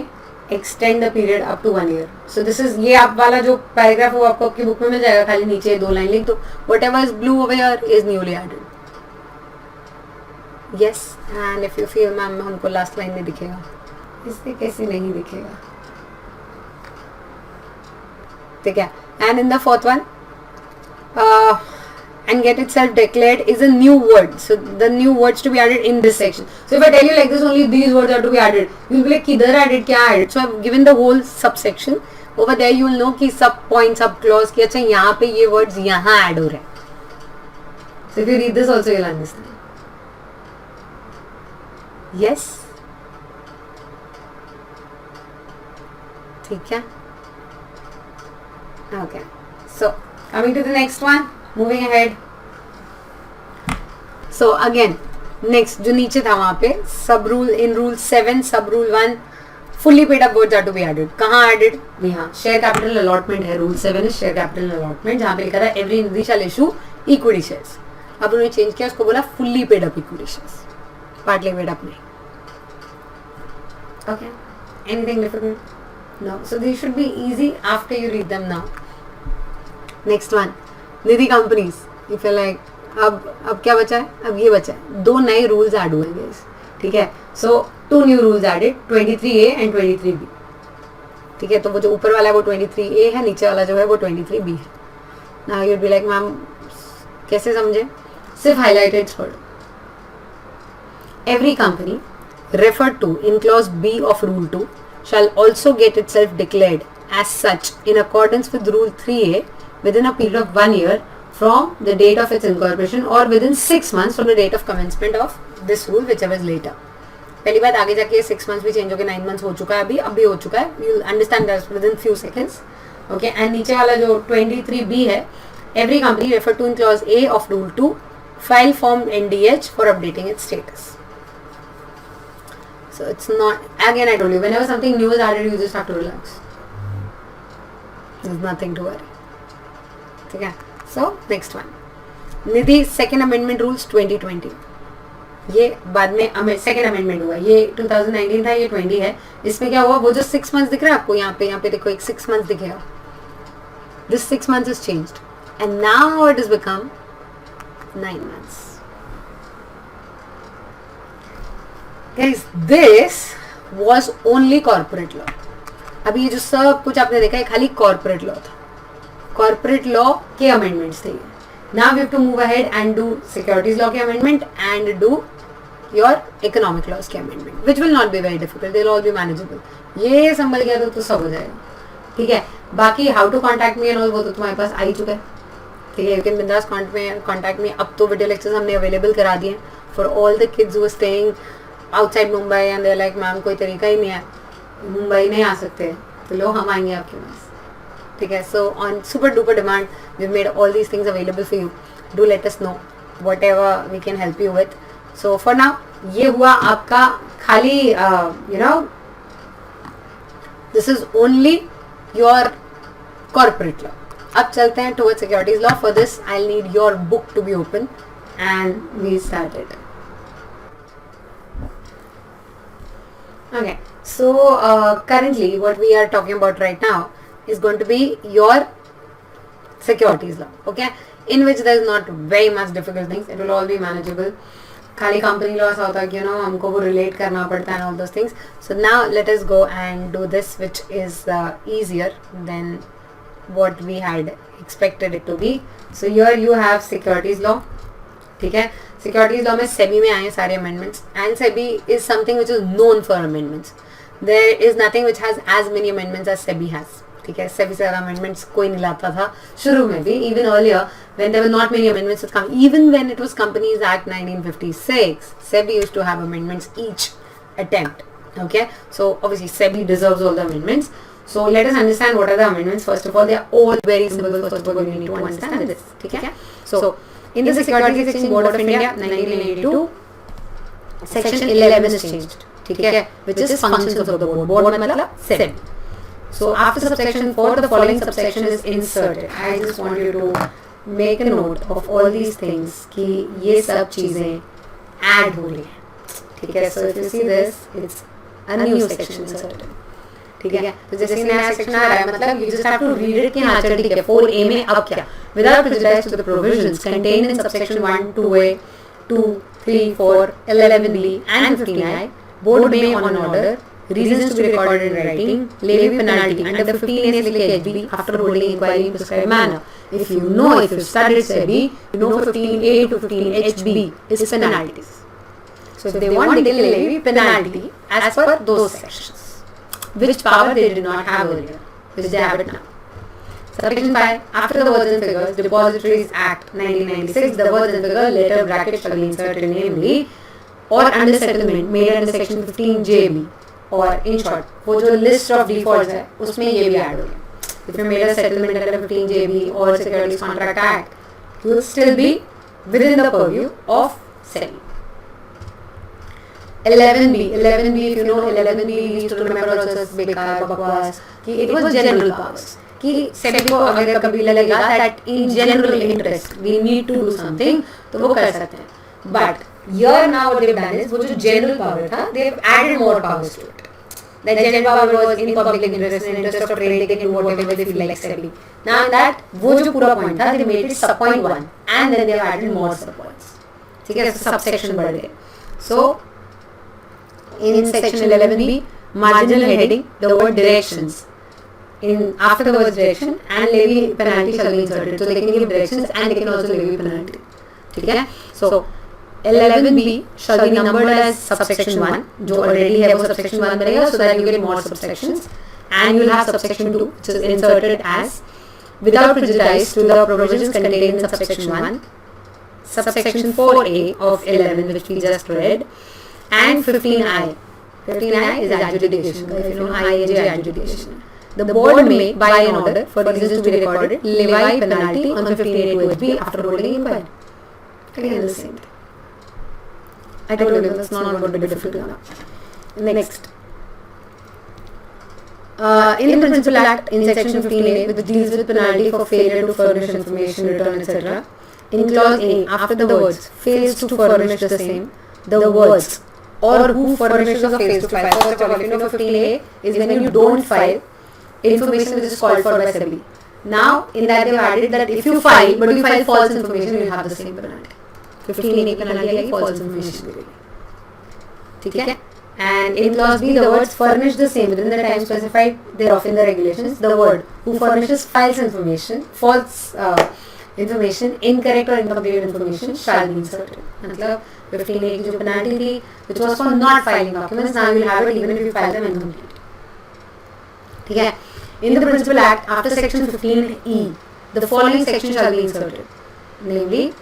extend the period up to 1 year. So this is ये आप वाला जो पैराग्राफ वो आपको आपकी बुक में मिल जाएगा. खाली नीचे 2 लाइन लिख दो. Whatever is blue over here is newly added. Yes, and if you feel ma'am हमको लास्ट लाइन में दिखेगा, इससे कैसे नहीं दिखेगा. ठीक है. And in the fourth one, and get itself declared is a new word. So the new words to be added in this section. So if I tell you like this, only these words are to be added, you will be like किधर added, क्या added. So I've given the whole subsection. Over there you will know कि sub point, sub clause कि अच्छा यहाँ पे ये words यहाँ add हो रहे हैं. So if you read this also you'll understand. Yes. ठीक है. Okay. So coming to the next one. Moving ahead. So again, next जो नीचे था वहाँ पे sub rule in rule 7 sub rule 1 fully paid up words are to be added. कहाँ added? यहाँ share capital allotment है. rule 7 is share capital allotment जहाँ पे लिखा था every nidhi shall issue equity shares. अब उन्होंने चेंज किया, उसको बोला fully paid up equity shares. partly paid up नहीं. Okay. Anything difficult? No. So these should be easy after you read them now. Next one. Nidhi companies. If you like अब क्या बचा है, अब ये बचा है 2 नए रूल्स ऐड हुए हैं. ठीक है. So 2 new rules added 23A and 23B. ठीक है. तो वो जो ऊपर वाला है वो 23A है, नीचे वाला जो है वो 23B है. Now you B like ma'am कैसे समझे, सिर्फ हाईलाइटेड छोड़. Every company referred to in clause B of rule 2 shall also get itself declared as such in accordance with rule 3A within a period of 1 year from the date of its incorporation or within 6 months from the date of commencement of this rule whichever is later. पहली बात, आगे जाके 6 months भी change हो गए, 9 months हो चुका है, अभी अभी हो चुका है. You understand that within few seconds. Okay. And नीचे वाला जो 23B है, every company refer to in clause A of rule 2 file form NDH for updating its status. So it's not, again I told you, whenever something new is added you just have to relax. There's nothing to worry. ठीक है. So next one, निधि second amendment rules 2020. ये बाद में second amendment हुआ, ये 2019 था, ये 20 है. इसमें क्या हुआ, वो जो 6 months दिख रहा है आपको यहाँ पे देखो एक 6 months दिखेगा. This 6 months is changed and now it has become 9 months. Guys, this was only corporate law. अभी ये जो सब कुछ आपने देखा है खाली corporate law था. Corporate law के amendments थे. Now we have to move ahead and do securities law के amendment and do your economic laws के amendment, which will not be very difficult. They'll all be manageable. ये संभल गया तो सब हो जाएगा. ठीक है. बाकी how to contact me and all वो तो तुम्हारे पास आ ही चुका है. ठीक है. You can बिंदास contact me. अब तो video lectures हमने available करा दिए हैं for all the kids who are staying outside Mumbai and they're like ma'am कोई तरीका ही नहीं है, मुंबई नहीं आ सकते, तो लो हम आएंगे आपके पास. ठीक है. So on super duper demand, we've made all these things available for you. Do let us know whatever we can help you with. So for now, ये हुआ आपका खाली this is only your corporate law. अब चलते हैं towards securities law. For this, I'll need your book to be open, and we started. Okay. So currently, what we are talking about right now is going to be your securities law. Okay, in which there is not very much difficult things. It will all be manageable. खाली company law ऐसा होता है कि हमको वो relate करना पड़ता है and all those things. So now let us go and do this, which is easier than what we had expected it to be. So here you have securities law. ठीक है. Securities law में SEBI में आए सारे amendments, and SEBI is something which is known for amendments. There is nothing which has as many amendments as SEBI has. ठीक है. SEBI से ज़्यादा amendments कोई नहीं लाता था शुरू में भी. Even earlier when there were not many amendments that come, even when it was Companies Act 1956, SEBI used to have amendments each attempt. Okay, so obviously SEBI deserves all the amendments. So let us understand what are the amendments. First of all, they are all very simple. First of all, you need to understand this. Okay, so in the Securities Exchange Board of India, 1982, Section 11 is changed. Okay, which is functions of the board. Board मतलब SEBI. So after subsection 4, the following subsection is inserted. I just want you to make a note of all these things कि ये सब चीजें add हो रही हैं. ठीक है. So if you see this, it's a new section inserted. ठीक है. तो जैसे नया section आ रहा है, मतलब you just have to read it कि हाँ चल ठीक है 4A में अब क्या, without prejudice to the provisions contained in subsection 1, 2A, 2, 3, 4, 11B and 15I, board may on order, reasons to be recorded in writing, levy penalty under the 15A HB after holding inquiry in prescribed manner. If you've studied SEBI, you know 15A to 15HB is penalties. So if they want, they can levy penalty as per those sections, which power they did not have earlier, which they have it now. Subsection 5. After the words and figures, Depositories Act 1996, the words and figure later bracket shall be inserted, namely, or under settlement made under section 15JB. और in short, वो जो list of defaults है उसमें ये भी add हो गया. If you made a settlement under 15JB or Securities Contract Act, you will still be within the purview of SEBI. 11B, if you know 11B, we used to remember also as बेकार बकवास कि it was general powers. कि SEBI को अगर कभी लगेगा that in general interest we need to do something, तो वो कर सकते हैं. But here now what they've done is वो जो general power था, they've added more powers to it. The general power was in public interest, in interest of trade, they can do whatever they feel like SEBI. Now that वो जो पूरा point था, they made it sub point 1 and then they added more sub points. ठीक है, subsection बढ़ गए. So in section 11B, marginal heading, the word directions. In after the word direction and levy penalty shall be inserted. So they can give directions and they can also levy penalty. ठीक है. So 11B shall be numbered as subsection 1, जो already है वो subsection 1 बनेगा, so that you get more subsections, and you will have subsection 2, which is inserted as without prejudice to the provisions contained in subsection 1, subsection 4A of 11, which we just read, and 15I. 15I is adjudication. If you know IAJ adjudication. The board may, by an order, for reasons to be recorded, levy penalty on 15A to HB after holding inquiry. Again, the same thing. I told you that's not going to be difficult now. Next. In the Principal Act, in section 15A, which deals with penalty for failure to furnish information, return, etc., in clause A, after the words fails to furnish the same, the words or who furnishes or fails to file. First of all, if you know 15A is when you don't file information which is called for by SEBI. Now, in that they have added that if you file, but you file false information, you will have the same penalty. 15A penalty आएगी false information के लिए. ठीक है? And in clause B, the words furnish the same within the time specified thereof in the regulations. The word who furnishes false information, incorrect or incomplete information shall be inserted. मतलब 15A की जो penalty थी, which was for not filing documents, now you will have it even if you file them incomplete. ठीक है? In the Principal Act, after section 15E, the following section shall be inserted, namely,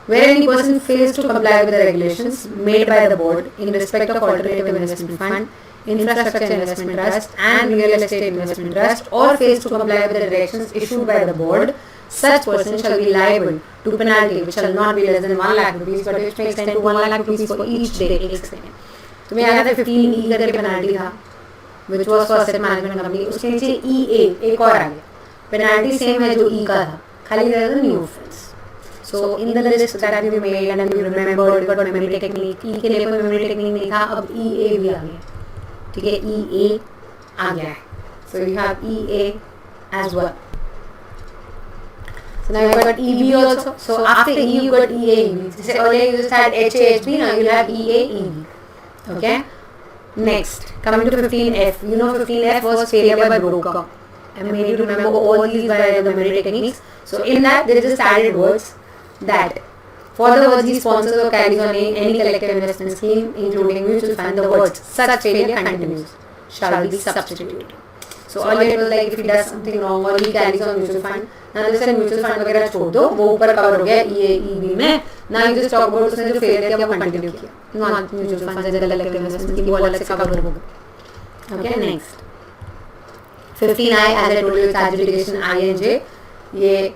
where any person fails to comply with the regulations made by the board in respect of alternative investment fund, infrastructure investment trust and real estate investment trust, or fails to comply with the directions issued by the board, such person shall be liable to penalty which shall not be less than 1 lakh rupees, but which may extend to 1 lakh rupees for each day. एक second, तुम्हें याद है 15E करके penalty था, which was for asset management company. उसके नीचे EA एक और आ गया, पेनाल्टी सेम है जो E का था, खाली there is a new offense. So in the list that we made and we remembered, got memory technique. E के लिए कोई memory technique नहीं था, अब EA भी आ गया, ठीक है, EA आ गया है. So you have EA as well. So now you got EB also. So after E you got EA, EB. So earlier you just had HAHB, now you have EA, EB. Okay. Next, coming to 15F. You know 15F was failure by broker. I made you remember all these by the memory techniques. So in that there is just added words that for the words he sponsors or carries on any collective investment scheme, including mutual fund, the words such failure continues shall be substituted. So earlier it was like if he does something wrong or he carries on mutual fund, now this mutual fund वगैरह छोड़ दो, वो ऊपर cover हो गया EA EB में. Now you just talk about उसने जो failure किया वो continue किया. Not mutual funds as a collective investment scheme, वो अलग से cover होगा. Okay, next 15I, as I told you, it's adjudication I and J. ये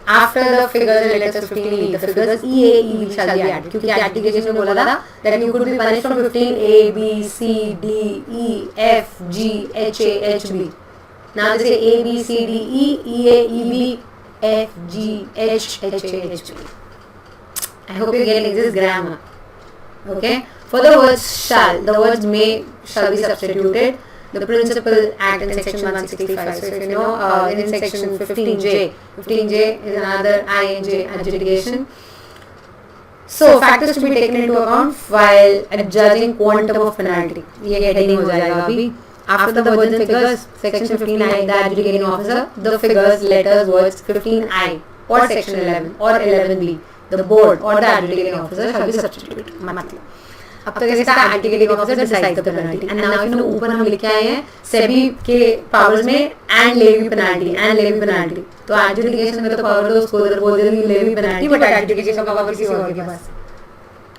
after the figures and letters 15E, the figures EA EB shall be added. क्योंकि adjudication में बोला था that you could be punished from 15A B C D E F G H A H B. Now they say A B C D E E A E B F G H H A H B. I hope you're getting this grammar. Okay. For the words shall, the words may shall be substituted. The principal act in section 165. So if you know, in section 15J, 15J is another INJ adjudication. So factors to be taken into account while judging quantum of penalty. ये heading हो जाएगा अभी. After the words and figures, section 15I, the adjudicating officer, the figures, letters, words 15I or section 11 or 11B, the board or the adjudicating officer shall be substituted. मतलब अब तो कैसे था, adjudicating officer decides the penalty. And now if you ऊपर हम लिखे आए हैं सेबी के पावर्स में and levy penalty, तो adjudication में तो पावर दो उसको उधर बोल देंगे levy penalty, but adjudication का पावर किसी और के पास.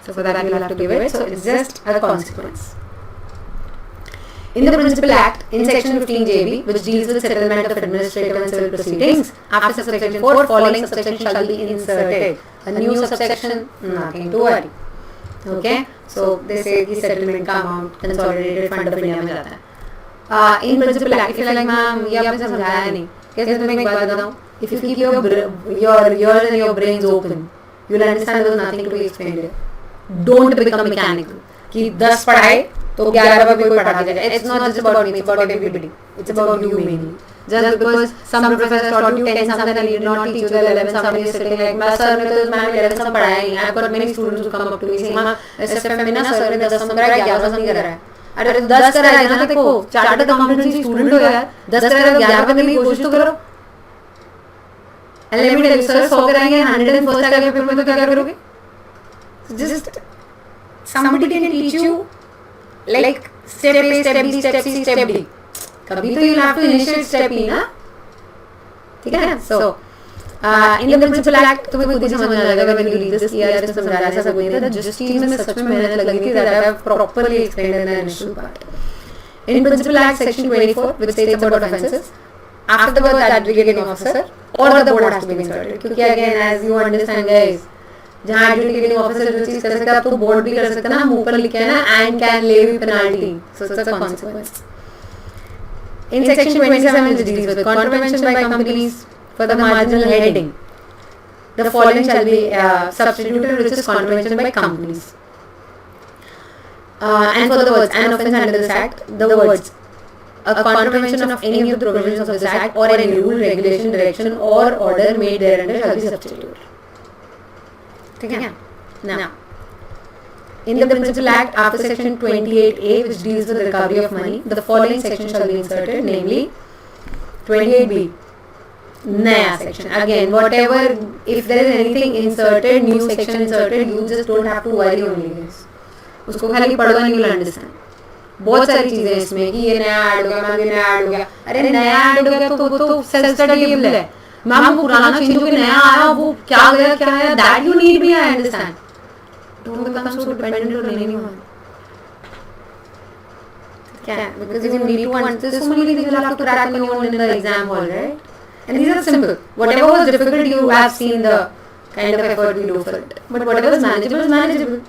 So for that we'll have to give it. So it's just a consequence. In the Principal Act, in section 15JB, which deals with settlement of administrative and civil proceedings, after subsection 4, following subsection shall be inserted. A new subsection, nothing to worry. Okay, so they say the settlement का amount consolidated fund of India में जाता है. In Principal Act, if you like ma'am, ये आपने समझाया नहीं. कैसे तुम्हें एक बात बताऊँ? If you keep your ears and your brains open, you'll understand there's nothing to be explained here. Don't become mechanical. कि 10 पढ़ाए तो 11 पर कोई पढ़ा देगा. It's not just about me, it's about everybody. It's about you mainly. Just because some professors taught you 10 something and he did not teach you the 11 something, is sitting like, मैं sir ने तो मैंने 11 सम पढ़ाया नहीं. I've got many students who come up to me saying, माँ SFM में ना sir ने 10 सम कराया, 11 सम नहीं कराया. अरे 10 कराया ना देखो, चार्टर्ड अकाउंटेंसी स्टूडेंट हो यार, 10 कराया तो 11 करने की कोशिश तो करो. And let me tell you, sir 100 कराएंगे, 101st आ गया पेपर में तो क्या करोगे? Just somebody can teach you like step A, step B, step C, step D. कभी तो you'll have to initiate step E ना, ठीक है? So in the Principal Act तुम्हें खुद ही समझ आ जाएगा when you read this कि यार इसमें समझा ऐसा कोई नहीं था. Justice में सच में मेहनत लगी थी, that I have properly explained in the initial part. In Principal Act section 24, which states about offences, after the word adjudicating officer or the board has to be inserted. क्योंकि again as you understand guys, जहाँ adjudicating officer जो चीज़ कर सकता है, अब तो board भी कर सकता है ना. हम ऊपर लिखे है ना and can levy penalty. So it's a consequence. In section 27, which deals with contravention by companies for the marginal heading, the following shall be substituted, which is contravention by companies. And for the words an offence under this act, the words a contravention of any of the provisions of this act or any rule, regulation, direction or order made thereunder shall be substituted. Okay? Now, in the Principal Act, after section 28A, which deals with the recovery of money, the following section shall be inserted, namely 28B, naya section. Again, whatever, if there is anything inserted, new section inserted, you just don't have to worry only guys. उसको खाली पढ़ो and you will understand. बहुत सारी चीजें इसमें कि ये नया ऐड हो गया, मैम ये नया ऐड हो गया. अरे नया ऐड हो गया तो वो तो सेल्फ स्टडीएबल है. मैम वो पुराना चेंज हो के नया आया, वो क्या गया क्या है, that you need me, I understand. Don't become so dependent on anyone. Because you need to understand. There's so many things you'll have to crack when you're in the exam hall, right? And these are simple. Whatever was difficult, you have seen the kind of effort we do for it. But whatever is manageable is manageable.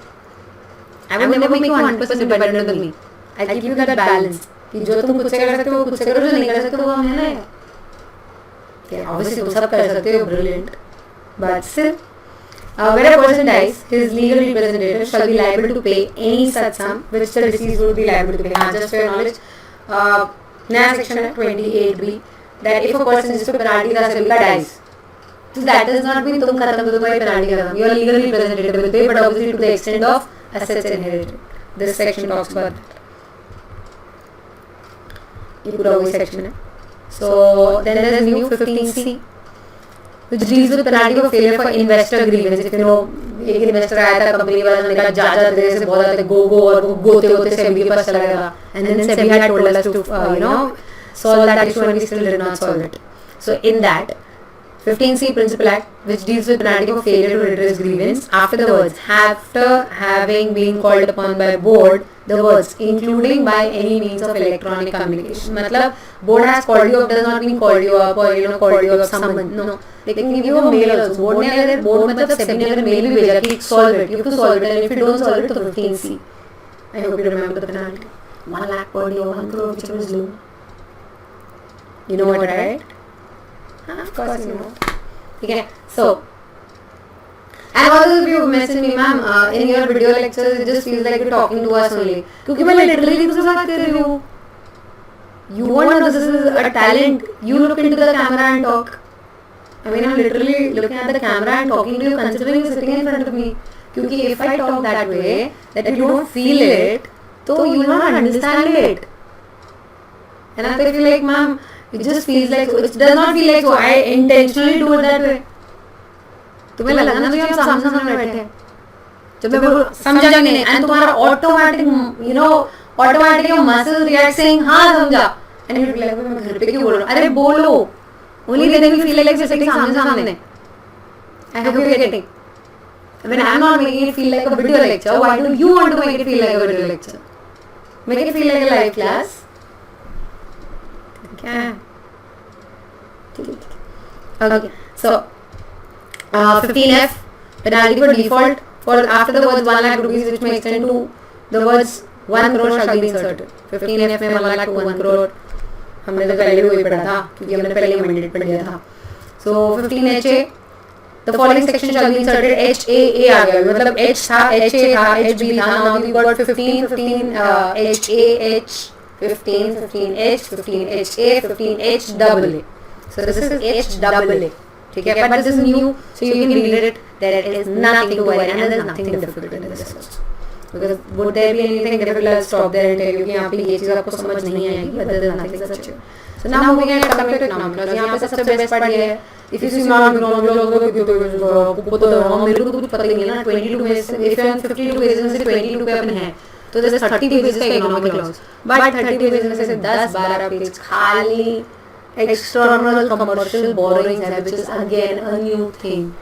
I will never make you 100% dependent on me. I'll keep you that balance. कि जो तुम खुद से कर सकते हो खुद से करो, जो नहीं कर सकते वो हम है ना. Obviously तुम सब कर सकते हो, brilliant. But still, when a person dies, his legal representative shall be liable to pay any such sum which the deceased would be liable to pay. Just for your knowledge, नया section है 28B, that if a person जिस पे penalty का सभी का dies, so that does not mean तुम खत्म तो तुम्हारी penalty खत्म. Your legal representative will pay, but obviously to the extent of assets inherited. This section talks about that. ये पूरा वही section है. So then there is new 15C, which deals with penalty for failure for investor grievance. If you know, एक investor आया था company वाला ने कहा जा तेरे से बहुत ज़्यादा go और वो गोते होते सेबी के पास चला गया था. And then SEBI had told us to solve that issue, and we still did not solve it. So in that 15C Principal Act, which deals with penalty for failure to redress grievance, after the words after having been called upon by board, the words including by any means of electronic communication. मतलब board has called you up does not mean called you up or called you up someone. No, they can give you a mail also. Board ने अगर board मतलब SEBI ने अगर mail भी भेजा कि solve it, you have to solve it, and if you don't solve it, तो 15C. I hope you remember the penalty. 1 lakh per day or 1 crore, whichever is low. You know what, right? Of course you know. Okay, so and all of you message me, ma'am, in your video lectures it just feels like you're talking to us only. क्योंकि मैं literally तुमसे बात कर रही हूँ. You won't know this is a talent. You look into the camera and talk. I mean, I'm literally looking at the camera and talking to you, considering you're sitting in front of me. क्योंकि if I talk that way, that you don't feel it, तो you will not understand it. And I feel like, ma'am, it just feels like, it does not feel like so. I intentionally do it that way. तुम्हें लगा ना कि हम सामने बैठे हैं, जब मैं बोल समझा नहीं, and तुम्हारा automatic muscle react saying हाँ समझा, and you be like मैं घर पे क्यों बोल रहा हूँ, अरे बोलो, only then you feel like you're sitting सामने. I hope you're getting. When I'm not making it feel like a video lecture, why do you want to make it feel like a video lecture? Make it feel like a live class. Okay, so 15F, penalty for default for after the words 1 lakh rupees which may extend to the words 1 crore shall be inserted. 15F में 1 lakh to 1 crore हमने तो पहले भी वही पढ़ा था क्योंकि हमने पहले अमेंडेड पढ़ लिया था. So 15HA, the following section shall be inserted. HAA आ गया, मतलब H था, HA था, HB था. Now we got 15, HA, H, 15, 15H, 15HA, 15HAA. So this is HAA. ठीक है, but this is new, so you can read it. There is nothing to worry, and there is nothing difficult in this also. Because would there be anything difficult? I'll stop there and tell you कि यहाँ पे ये चीज़ आपको समझ नहीं आएगी, but there is nothing such. So now moving on, coming to economics. यहाँ पे सबसे best part ये है. If you see economics, मेरे को तो कुछ पता ही नहीं है ना. 22 pages, if you have 52 pages में से 22 पे अपन है, तो there's 30 pages का economic laws. But 30 pages में से 10-12 pages खाली external commercial borrowings है, which is again a new thing.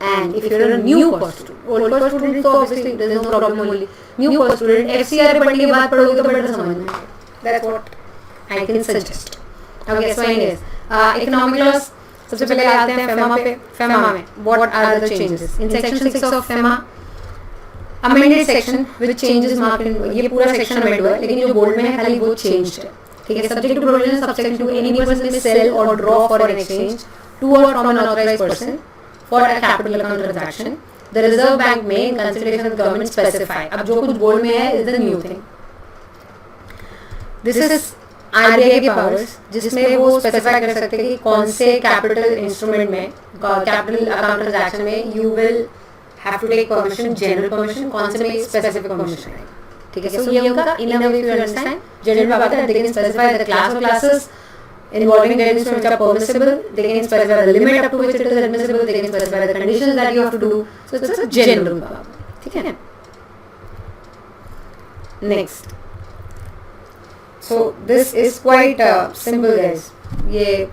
And if you're a new course student, old course student तो obviously there's no problem only. New course student FCRA पढ़ने के बाद पढ़ोगे तो better समझ में आएगा. That's what I can suggest. Okay, so anyways, economic laws सबसे पहले आते हैं FEMA पे. FEMA में what are the changes? In section 6 of FEMA, amended section which changes market. ये पूरा section amended हुआ है, लेकिन जो bold में है खाली वो changed है. ठीक है, subject to provision subsection 2, any person may sell or draw for an exchange to or from an authorized person for a capital account transaction. The Reserve Bank may, in consideration of the government, specify. अब जो कुछ board में है is the new thing. This is RBI के powers, जिसमें वो specify कर सकते हैं कि कौन से capital instrument में, capital account transaction में you will have to take permission, general permission, कौन से में specific permission है. ठीक है, so ये उनका in a way if you understand, general power that they can specify the class of classes involving debt instruments which are permissible, they can specify the limit up to which it is admissible, they can specify the conditions that you have to do. So it's a general power. ठीक है. Next. So this is quite simple guys. ये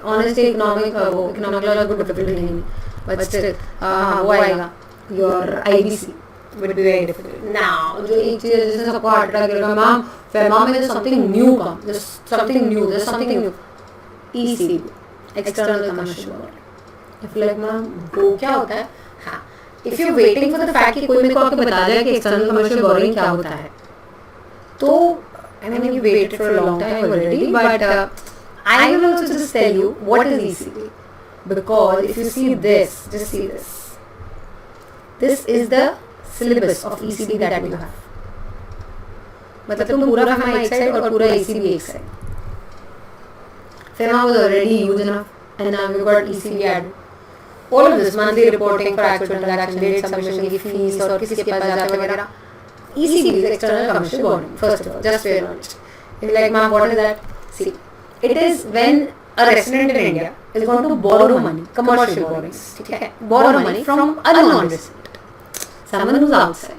honestly economic law को difficult नहीं, but still वो आएगा. Your IBC would be very difficult. now जो एक चीज जिससे सबको हार्ट अटैक लगेगा मैम फेमा में there's something new come there's something new ECB external commercial borrowing if like ma'am वो क्या होता है हाँ if you're waiting for the fact कि कोई मेरे को आके बता दे कि external commercial borrowing क्या होता है तो I mean you waited for a long time already but I will also just tell you what is ECB because if you see this just see this is the syllabus of ECB that we have मतलब तुम पूरा FEMA एक side और पूरा ECB एक side FEMA was already huge enough and now we got ECB added all of this monthly reporting for actual transaction date submission की fees और किसके पास जाते वगैरह ECB is external commercial borrowing first of all just for your knowledge you're like ma'am what is that see it is when a resident in India is going to borrow money commercial borrowings ठीक है borrow money from a non-resident someone who's outside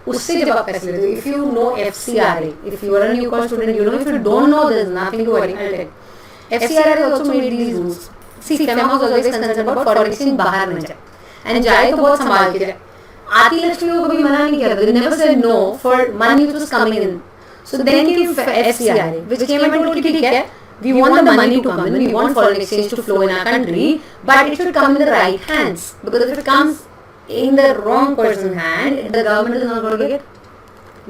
उससे जब आप पैसे लेते हो if you know FCRA if you are a new college student you know if you don't know there's nothing to worry I'll tell you FCRA has also made these rules see FEMA was always concerned about foreign exchange बाहर न जाए and जाए तो बहुत संभाल के जाए आती लक्ष्मी को कभी मना नहीं किया था they never said no for money which was coming in so then came FCRA which came and told ठीक है we want the money to come in we want foreign exchange to flow in our country but it should come in the right hands because if it comes in the wrong person's hand the government is not going to get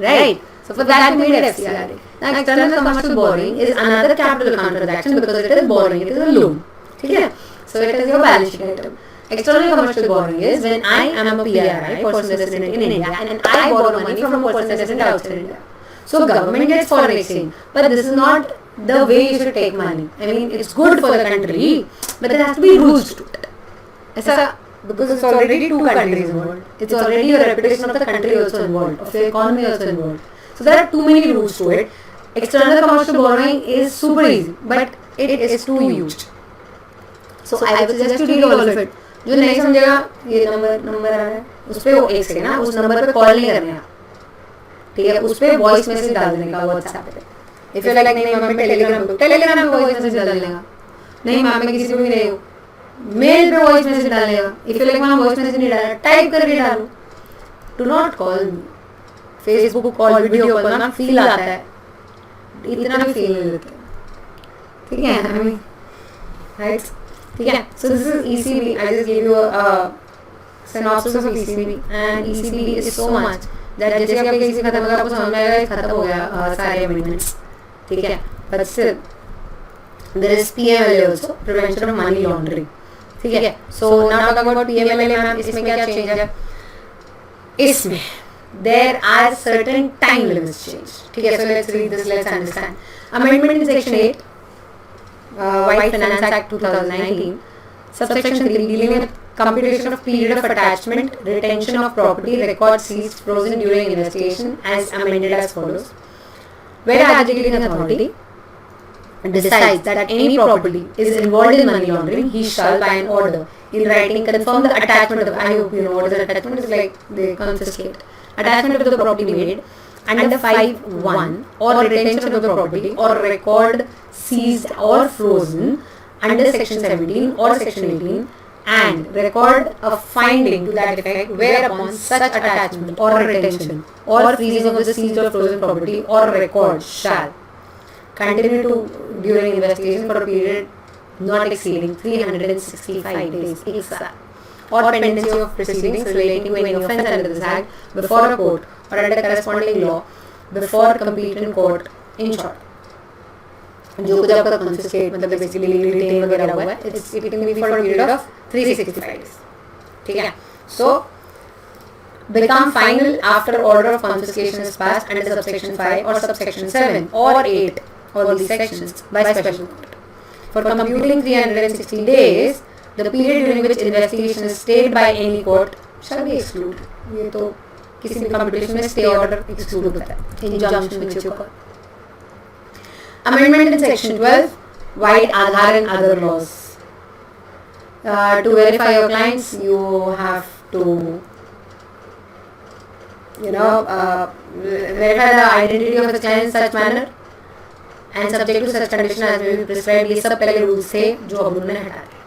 right so for that we made FCRA now external commercial borrowing is another capital account transaction because it is borrowing it is a loan ठीक है so it is your balance sheet item external commercial borrowing is when I am a PRI person resident in India and I borrow money from a person resident outside India so government gets foreign exchange but this is not the way you should take money I mean it's good for the country but there has to be rules to it ऐसा because it's already two countries involved it's already your reputation of the country also involved of your economy also involved so there are too many rules to it external commercial borrowing is super easy but it is too huge so I would suggest you read all of it जो नहीं समझेगा ये number आ रहा है उस पे वो एक सेकंड ना उस नंबर पे कॉल नहीं करने ठीक है उस पे वॉइस मैसेज डाल देने का WhatsApp पे इफ यू लाइक नहीं मैम मैं टेलीग्राम पे वॉइस मैसेज डाल देगा नहीं मैम मैं किसी को भी नहीं हूँ मेल पे वॉइस मैसेज डालेगा if you like ma'am voice message नहीं डाला टाइप करके डालो do not call me Facebook call video call ma'am feel आता है इतना भी फील नहीं लेते ठीक है आई मीन राइट ठीक है so this is ECB I just give you a synopsis of ECB and ECB is so much that जैसे आपके ECB खत्म होगा आपको समझ में आएगा खत्म हो गया सारे amendments ठीक है but still there is PMLA also prevention of money laundering ठीक है so now talk about PMLA ma'am इसमें क्या चेंज है इसमें there are certain time limits change ठीक है so let's read this let's understand amendment in section 8 White Finance Act 2019 subsection 3 dealing with computation of period of attachment retention of property records seized frozen during investigation as amended as follows where the adjudicating authority decides that any property is involved in money laundering he shall by an order in writing confirm the attachment of I hope you know what is an attachment is like they confiscate attachment of the property made under 5(1) or retention of the property or record seized or frozen under section 17 or section 18 and record a finding to that effect whereupon such attachment or retention or freezing of the seized or frozen property or record shall continue to during investigation for a period not exceeding 365 days exact or pendency of proceedings relating to any offence under this act before a court or under corresponding law before competent court in short जो कुछ आपका confiscate मतलब basically retain वगैरह हुआ है it can be for a period of 365 days ठीक है so become final after order of confiscation is passed under subsection 5 or subsection 7 or 8 all these sections by special court for computing 360 days the period during which investigation is stayed by any court shall be excluded ये तो किसी भी computation में stay order exclude होता है injunction which you call amendment in section 12 White Aadhaar and other laws to verify your clients you have to verify the identity of the client in such manner and subject to such condition as may be prescribed ये सब पहले rules थे जो अब उन्होंने हटा दिए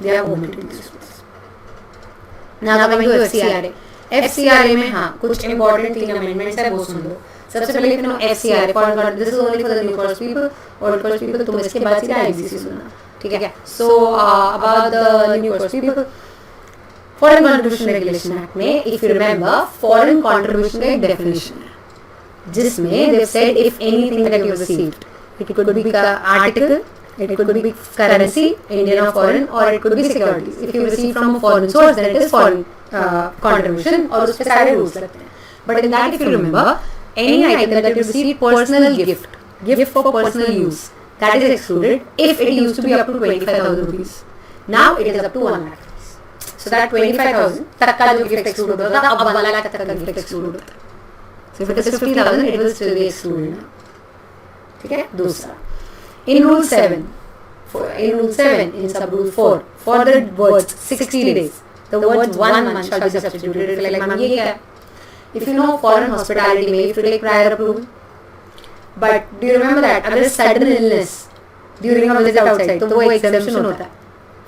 they have omitted these rules now coming to FCRA FCRA में हाँ कुछ इंपॉर्टेंट 3 अमेंडमेंट्स है, वो सुन लो. सबसे पहले if you know FCRA foreign contract, this is only for the new course people, old course people तुम इसके बाद सीधा IBC सुनना, ठीक है. So about the new course people, foreign contribution regulation act में if you remember foreign contribution का एक डेफिनेशन है जिसमें they said if anything that you received, it could be article, it could be currency, Indian or foreign, or it could be securities. If you receive from a foreign source, then it is foreign contribution, और उसपे सारे rules लगते हैं. But in that, if you remember, any item that you receive personal gift for personal use, that is excluded if it used to be up to 25,000 rupees. Now it is up to 1 lakh rupees. So that 25,000 तक का जो gift exclude होता था, अब 1 lakh तक का gift exclude होता है. So if it is 50,000, it will still be excluded now. ठीक है. दूसरा, in rule 7, in sub rule 4, for the words 60 days, the words 1 month shall be substituted. If like ma'am ये क्या है? If you know foreign hospitality में, if you take prior approval, but do you remember that अगर sudden illness during a visit outside, तो वो exemption होता है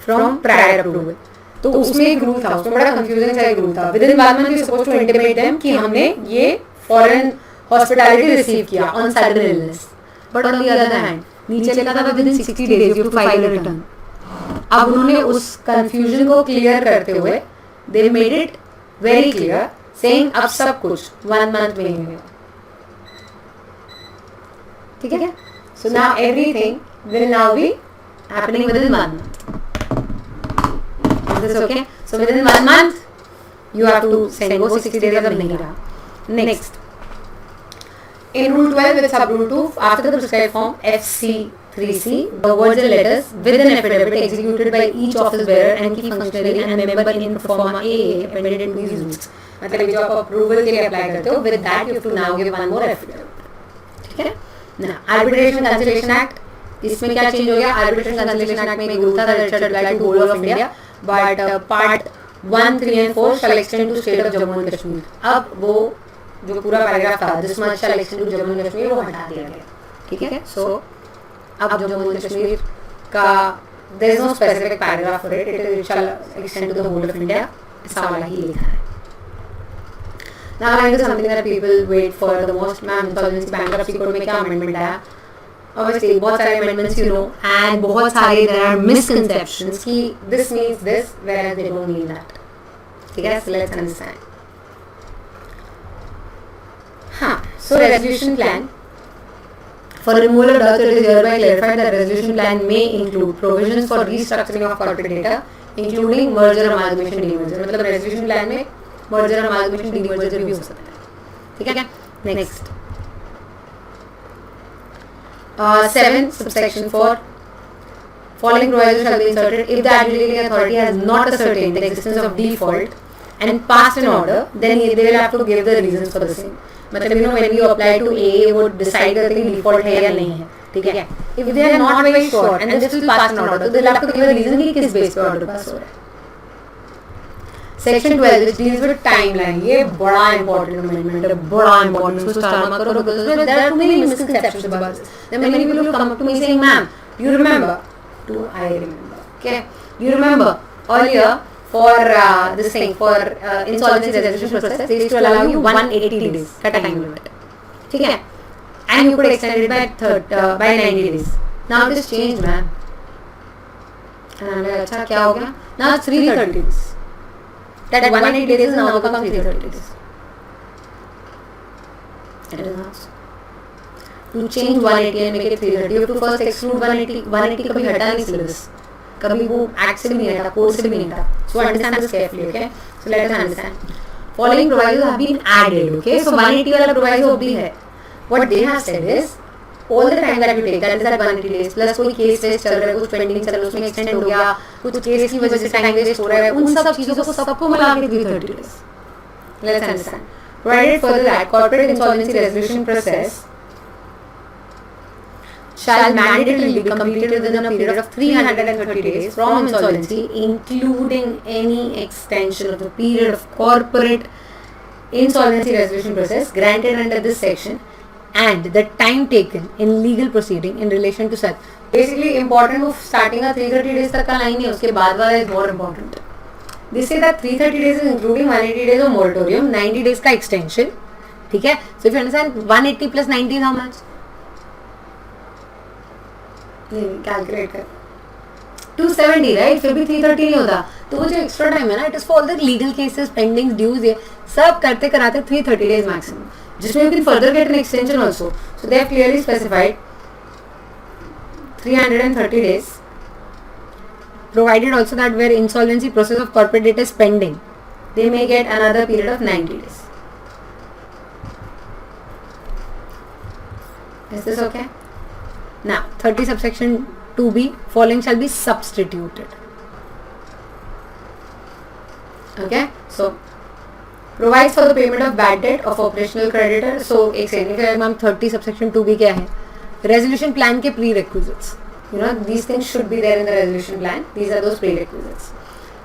from prior approval. तो उसमें एक रूल था, उसमें बड़ा confusing सा एक रूल था. Within 1 month you supposed to intimate them कि हमने ये foreign hospitality receive किया on sudden illness. But on the other hand, नीचे लिखा था within 60 days you have to file a return. अब उन्होंने उस कंफ्यूजन को क्लियर करते हुए they made it very clear saying अब सब कुछ 1 मंथ में ही होगा. ठीक है. So now everything will now be happening within 1 month. This okay. So within 1 month you have to send वो 60 डेज अब नहीं रहा. Next, in rule 12 with sub rule 2, after the prescribed form FC3C, the words and letters with an affidavit executed by each office bearer and key functionary and member in pro forma AA appended to these rules. मतलब जो आप approval के लिए apply करते हो, with that you have to now give one more affidavit. ठीक है. Now Arbitration Conciliation Act, इसमें क्या change हो गया? Arbitration Conciliation Act में एक rule था that it should apply to whole of India, but part 1, 3 and 4 shall extend to state of Jammu and Kashmir. अब वो जो पूरा पैराग्राफ था this much shall extend to Jammu and Kashmir, वो हटा दिया गया. ठीक है. सो अब जम्मू एंड कश्मीर का there is no specific paragraph for it, it shall extend to the whole of India. ऐसा वाला ही लिखा है. Now I do something that people wait for the most. Ma'am insolvency bankruptcy code में क्या अमेंडमेंट आया? Obviously बहुत सारे अमेंडमेंट्स यू नो, एंड बहुत सारे देयर आर मिसकंसेप्शंस कि this means this where they don't mean that. ठीक है. So let's understand. हाँ, so resolution plan for removal of doubt, it is hereby clarified that resolution plan may include provisions for restructuring of corporate data, including merger, amalgamation, demerger. मतलब resolution plan में merger, amalgamation, demerger भी हो सकता है. ठीक है क्या? Next, 7 subsection 4, following provisions shall be inserted if the adjudicating authority has not ascertained the existence of default and passed an order, then they will have to give the reasons for the same. मतलब you know when you apply to AA वो decide करते हैं default है या नहीं है. ठीक है. if they are not very sure and they still pass an order, so they will have to give a reason कि किस बेस पे ऑर्डर पास हो रहा है. Section 12 which deals with timeline, ये बड़ा इंपॉर्टेंट अमेंडमेंट है, बड़ा इंपॉर्टेंट. इसको स्टार्ट मत करो because there are too many misconceptions about this. There are many people who come up to me saying, ma'am, you remember? Do I remember? Okay. You remember earlier for this thing, for insolvency resolution process, they used to allow you 180 days का time limit. ठीक है. And you could extend it by 90 days. Now it is changed, man. And I'm like, अच्छा क्या हो गया? Now it's 330 days. That 180 days now become 330 days. It is not. To change 180 and make it 330, you have to first exclude 180. 180 कभी हटा नहीं syllabus. कभी वो act से भी नहीं हटा, कोड से भी नहीं हटा. So understand this carefully, okay? So let us understand. Following provisos have been added, okay? So 180 वाला proviso भी है. What they have said is all the time that you take, that is that 180 days plus कोई case waste चल रहा है, कुछ pending चल रहा है, उसमें एक्सटेंड हो गया, कुछ केस की वजह से टाइम वेस्ट हो रहा है, उन सब चीजों को सबको मिला के 330 days. Let's understand. Provided further that corporate insolvency resolution process shall mandatorily be completed within a period of 330 days from insolvency, including any extension of the period of corporate insolvency resolution process granted under this section and the time taken in legal proceeding in relation to such. Basically important of starting a 330 days तक का line है, उसके बाद वाला is more important. They say that 330 days is including 180 days of moratorium, 90 days का extension. ठीक है? So if you understand 180 plus 90 is how much? Calculate कर. 270 right? फिर भी 330 नहीं होता. तो वो जो extra time है ना, it is for all the legal cases, pendings, dues ये सब करते कराते 330 days maximum. जिसमें you can further get an extension also. So they have clearly specified 330 days. Provided also that where insolvency process of corporate debt is pending, they may get another period of 90 days. Is this okay? Now 30 subsection 2b, following shall be substituted. Okay, so provides for the payment of bad debt of operational creditor. So एक second के ma'am 30 subsection 2b क्या है? Resolution plan के prerequisites. You know, these things should be there in the resolution plan. These are those prerequisites.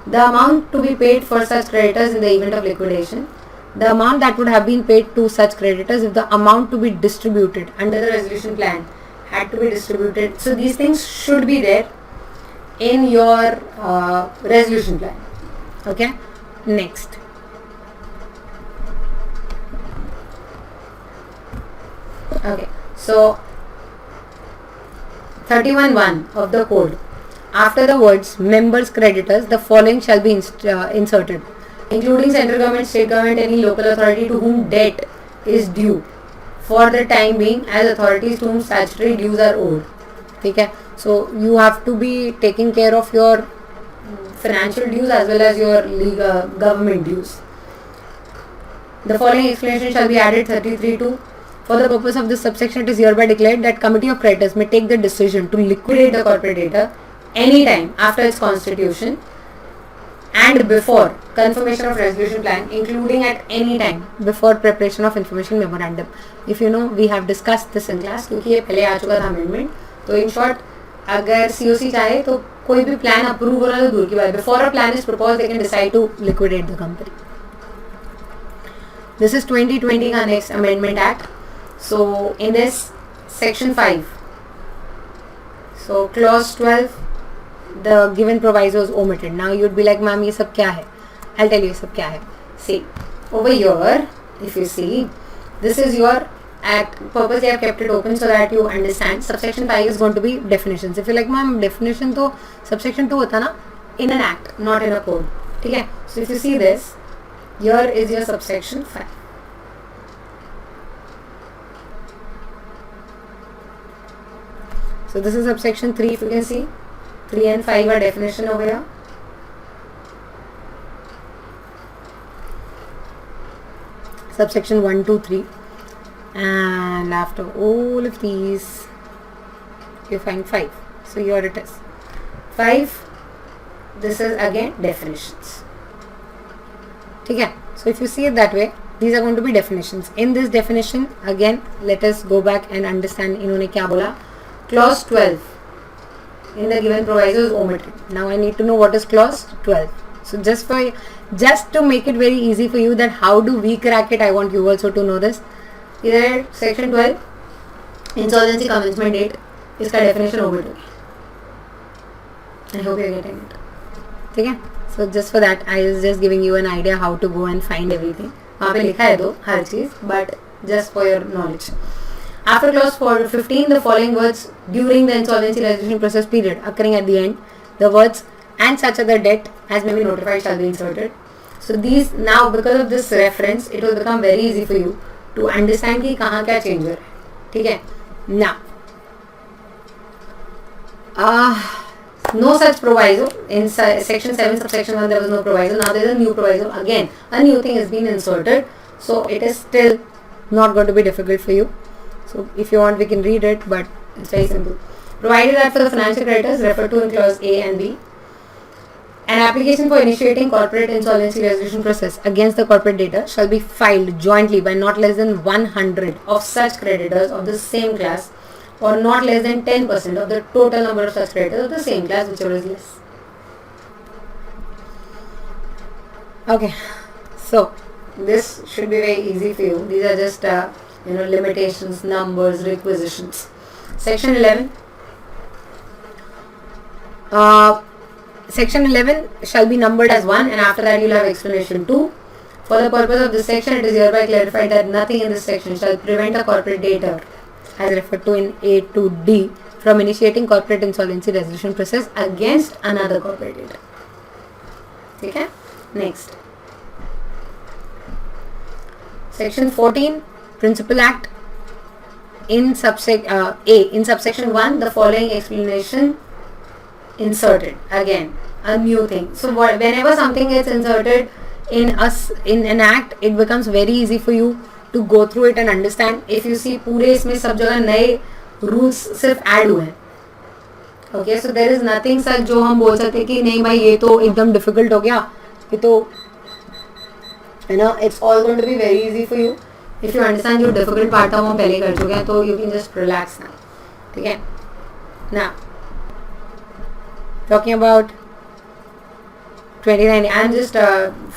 The amount to be paid for such creditors in the event of liquidation. The amount that would have been paid to such creditors if the amount to be distributed under the resolution plan had to be distributed. So these things should be there in your resolution plan. Okay. Next. Okay. So 31(1) of the code. After the words members creditors, the following shall be inserted, including central government, state government, any local authority to whom debt is due for the time being, as authorities to whom statutory dues are owed. Okay, so you have to be taking care of your financial dues as well as your legal government dues. The following explanation shall be added. 33(2). For the purpose of this subsection, it is hereby declared that Committee of Creditors may take the decision to liquidate the corporate debtor any time after its constitution and before confirmation of resolution plan, including at any time before preparation of information memorandum. If you know, we have discussed this in class क्योंकि ये पहले आ चुका था amendment. तो in short, अगर COC चाहे तो कोई भी plan approve हो रहा है तो दूर की बात. Before a plan is proposed, they can decide to liquidate the company. This is 2020 का next amendment act. So in this section 5, so clause 12, the given proviso is omitted. Now you'd be like, ma'am, ये सब क्या है? I'll tell you ये सब क्या है. See, over here, if you see, this is your act. Purposely I have kept it open so that you understand. Subsection 5 is going to be definitions. If you're like, ma'am, definition तो subsection 2 होता ना, in an act, not in a code. ठीक है? So if you see this, here is your subsection 5. So this is subsection 3, if you can see. 3 and 5 are definition over here. Subsection 1, 2, 3. And after all of these, you find 5. So here it is. 5, this is again definitions. Okay. So if you see it that way, these are going to be definitions. In this definition, again, let us go back and understand इन्होंने क्या बोला. Clause 12 in the given proviso is omitted. Now I need to know what is clause 12. So just to make it very easy for you that how do we crack it, I want you also to know this. Here section 12, insolvency commencement date, इसका definition omitted. I hope you are getting it. ठीक है? So just for that, I was just giving you an idea how to go and find everything. वहाँ पे लिखा है दो हर चीज, but just for your knowledge. After clause 15, the following words during the insolvency resolution process period occurring at the end, the words and such other debt as may be notified shall be inserted. So these now, because of this reference, it will become very easy for you to understand कि कहाँ क्या change हो रहा है. ठीक है? Now, no such proviso in section 7 subsection 1 there was no proviso. Now there is a new proviso. Again, a new thing has been inserted. So it is still not going to be difficult for you. So if you want, we can read it, but it's very simple. Provided that for the financial creditors referred to in clause A and B, an application for initiating corporate insolvency resolution process against the corporate debtor shall be filed jointly by not less than 100 of such creditors of the same class, or not less than 10% of the total number of such creditors of the same class, whichever is less. Okay, so this should be very easy for you. These are just limitations, numbers, requisitions. Section 11. section 11 shall be numbered as 1, and after that you'll have explanation 2. For the purpose of this section, it is hereby clarified that nothing in this section shall prevent a corporate debtor, as referred to in A to D, from initiating corporate insolvency resolution process against another corporate debtor. Okay? Next. Section 14, Principal Act. In subsection 1, the following explanation inserted. Again, a new thing. So whenever something gets inserted in an act, it becomes very easy for you to go through it and understand. If you see, पूरे इसमें सब जगह नए rules सिर्फ add हुए हैं. Okay, so there is nothing such जो हम बोल सकते कि नहीं भाई ये तो एकदम difficult हो गया, ये तो it's all going to be very easy for you. If you understand जो difficult part था वो हम पहले कर चुके हैं, तो you can just relax now. ठीक है? Now, talking about 29, I am just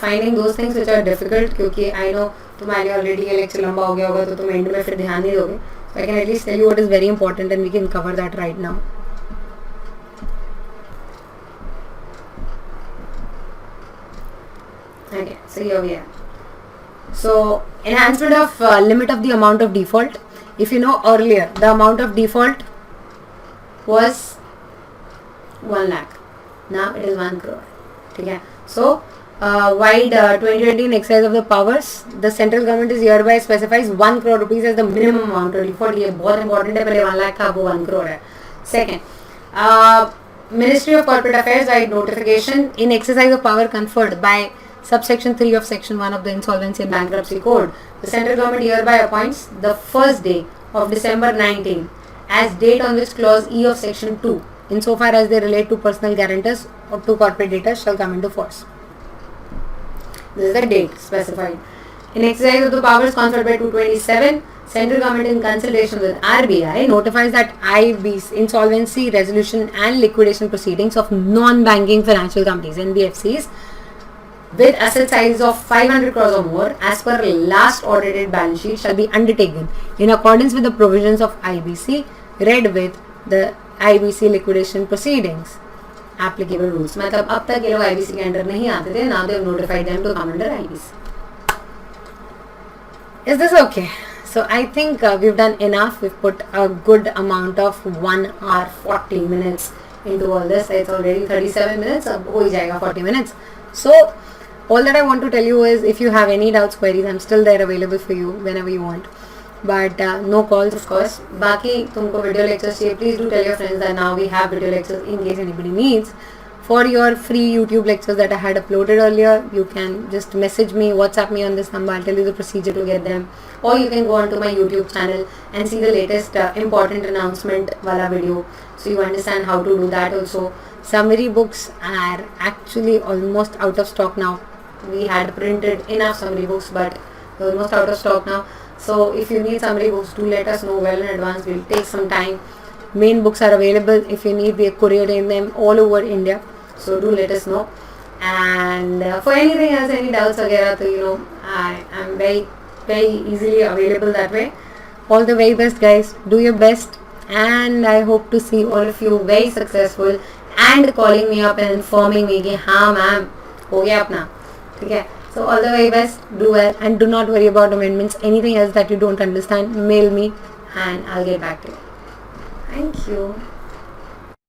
finding those things which are difficult क्योंकि I know तुम्हारे already ये lecture लंबा हो गया होगा तो तुम end में फिर ध्यान नहीं दोगे. So I can at least tell you what is very important and we can cover that right now. Okay, so here we are. So enhancement of limit of the amount of default. If you know earlier, the amount of default was 1 lakh. Now it is 1 crore. Okay. So wide 2020 in exercise of the powers, the central government is hereby specifies 1 crore rupees as the minimum amount of default. ये बहुत important है. पहले 1 lakh था, वो 1 crore है. Second, Ministry of Corporate Affairs by notification in exercise of power conferred by subsection 3 of section 1 of the Insolvency and Bankruptcy Code, the central government hereby appoints the first day of December 19 as date on which clause E of section 2, insofar as they relate to personal guarantors or to corporate debtors, shall come into force. This is the date specified. In exercise of the powers conferred by 227, central government in consultation with RBI notifies that IB's insolvency, resolution and liquidation proceedings of non-banking financial companies, NBFCs, with asset size of 500 crores or more as per last audited balance sheet shall be undertaken in accordance with the provisions of IBC read with the IBC liquidation proceedings applicable rules. मतलब अब तक ये लोग IBC के under नहीं आते थे. Now they have notified them to come under IBC. Is this okay? So I think we've done enough. We've put a good amount of 1 hour 40 minutes into all this. It's already 37 minutes. अब हो ही जाएगा 40 minutes. So all that I want to tell you is, if you have any doubts, queries, I'm still there available for you whenever you want. But no calls, of course. बाकी तुमको video lectures चाहिए, please do tell your friends that now we have video lectures in case anybody needs. For your free YouTube lectures that I had uploaded earlier, you can just message me, WhatsApp me on this number. I'll tell you the procedure to get them. Or you can go onto my YouTube channel and see the latest important announcement wala video. So you understand how to do that also. Summary books are actually almost out of stock now. We had printed enough summary books, but they're almost out of stock now. So if you need summary books, do let us know well in advance. We'll take some time. Main books are available. If you need, we are couriering them all over India. So do let us know. And for anything else, any doubts वगैरह, तो I am very, very easily available that way. All the very best, guys. Do your best, and I hope to see all of you very successful and calling me up and informing me कि हाँ ma'am हो गया अपना. ठीक है. So all the very best. Do well, and do not worry about amendments. Anything else that you don't understand, mail me, and I'll get back to you. Thank you.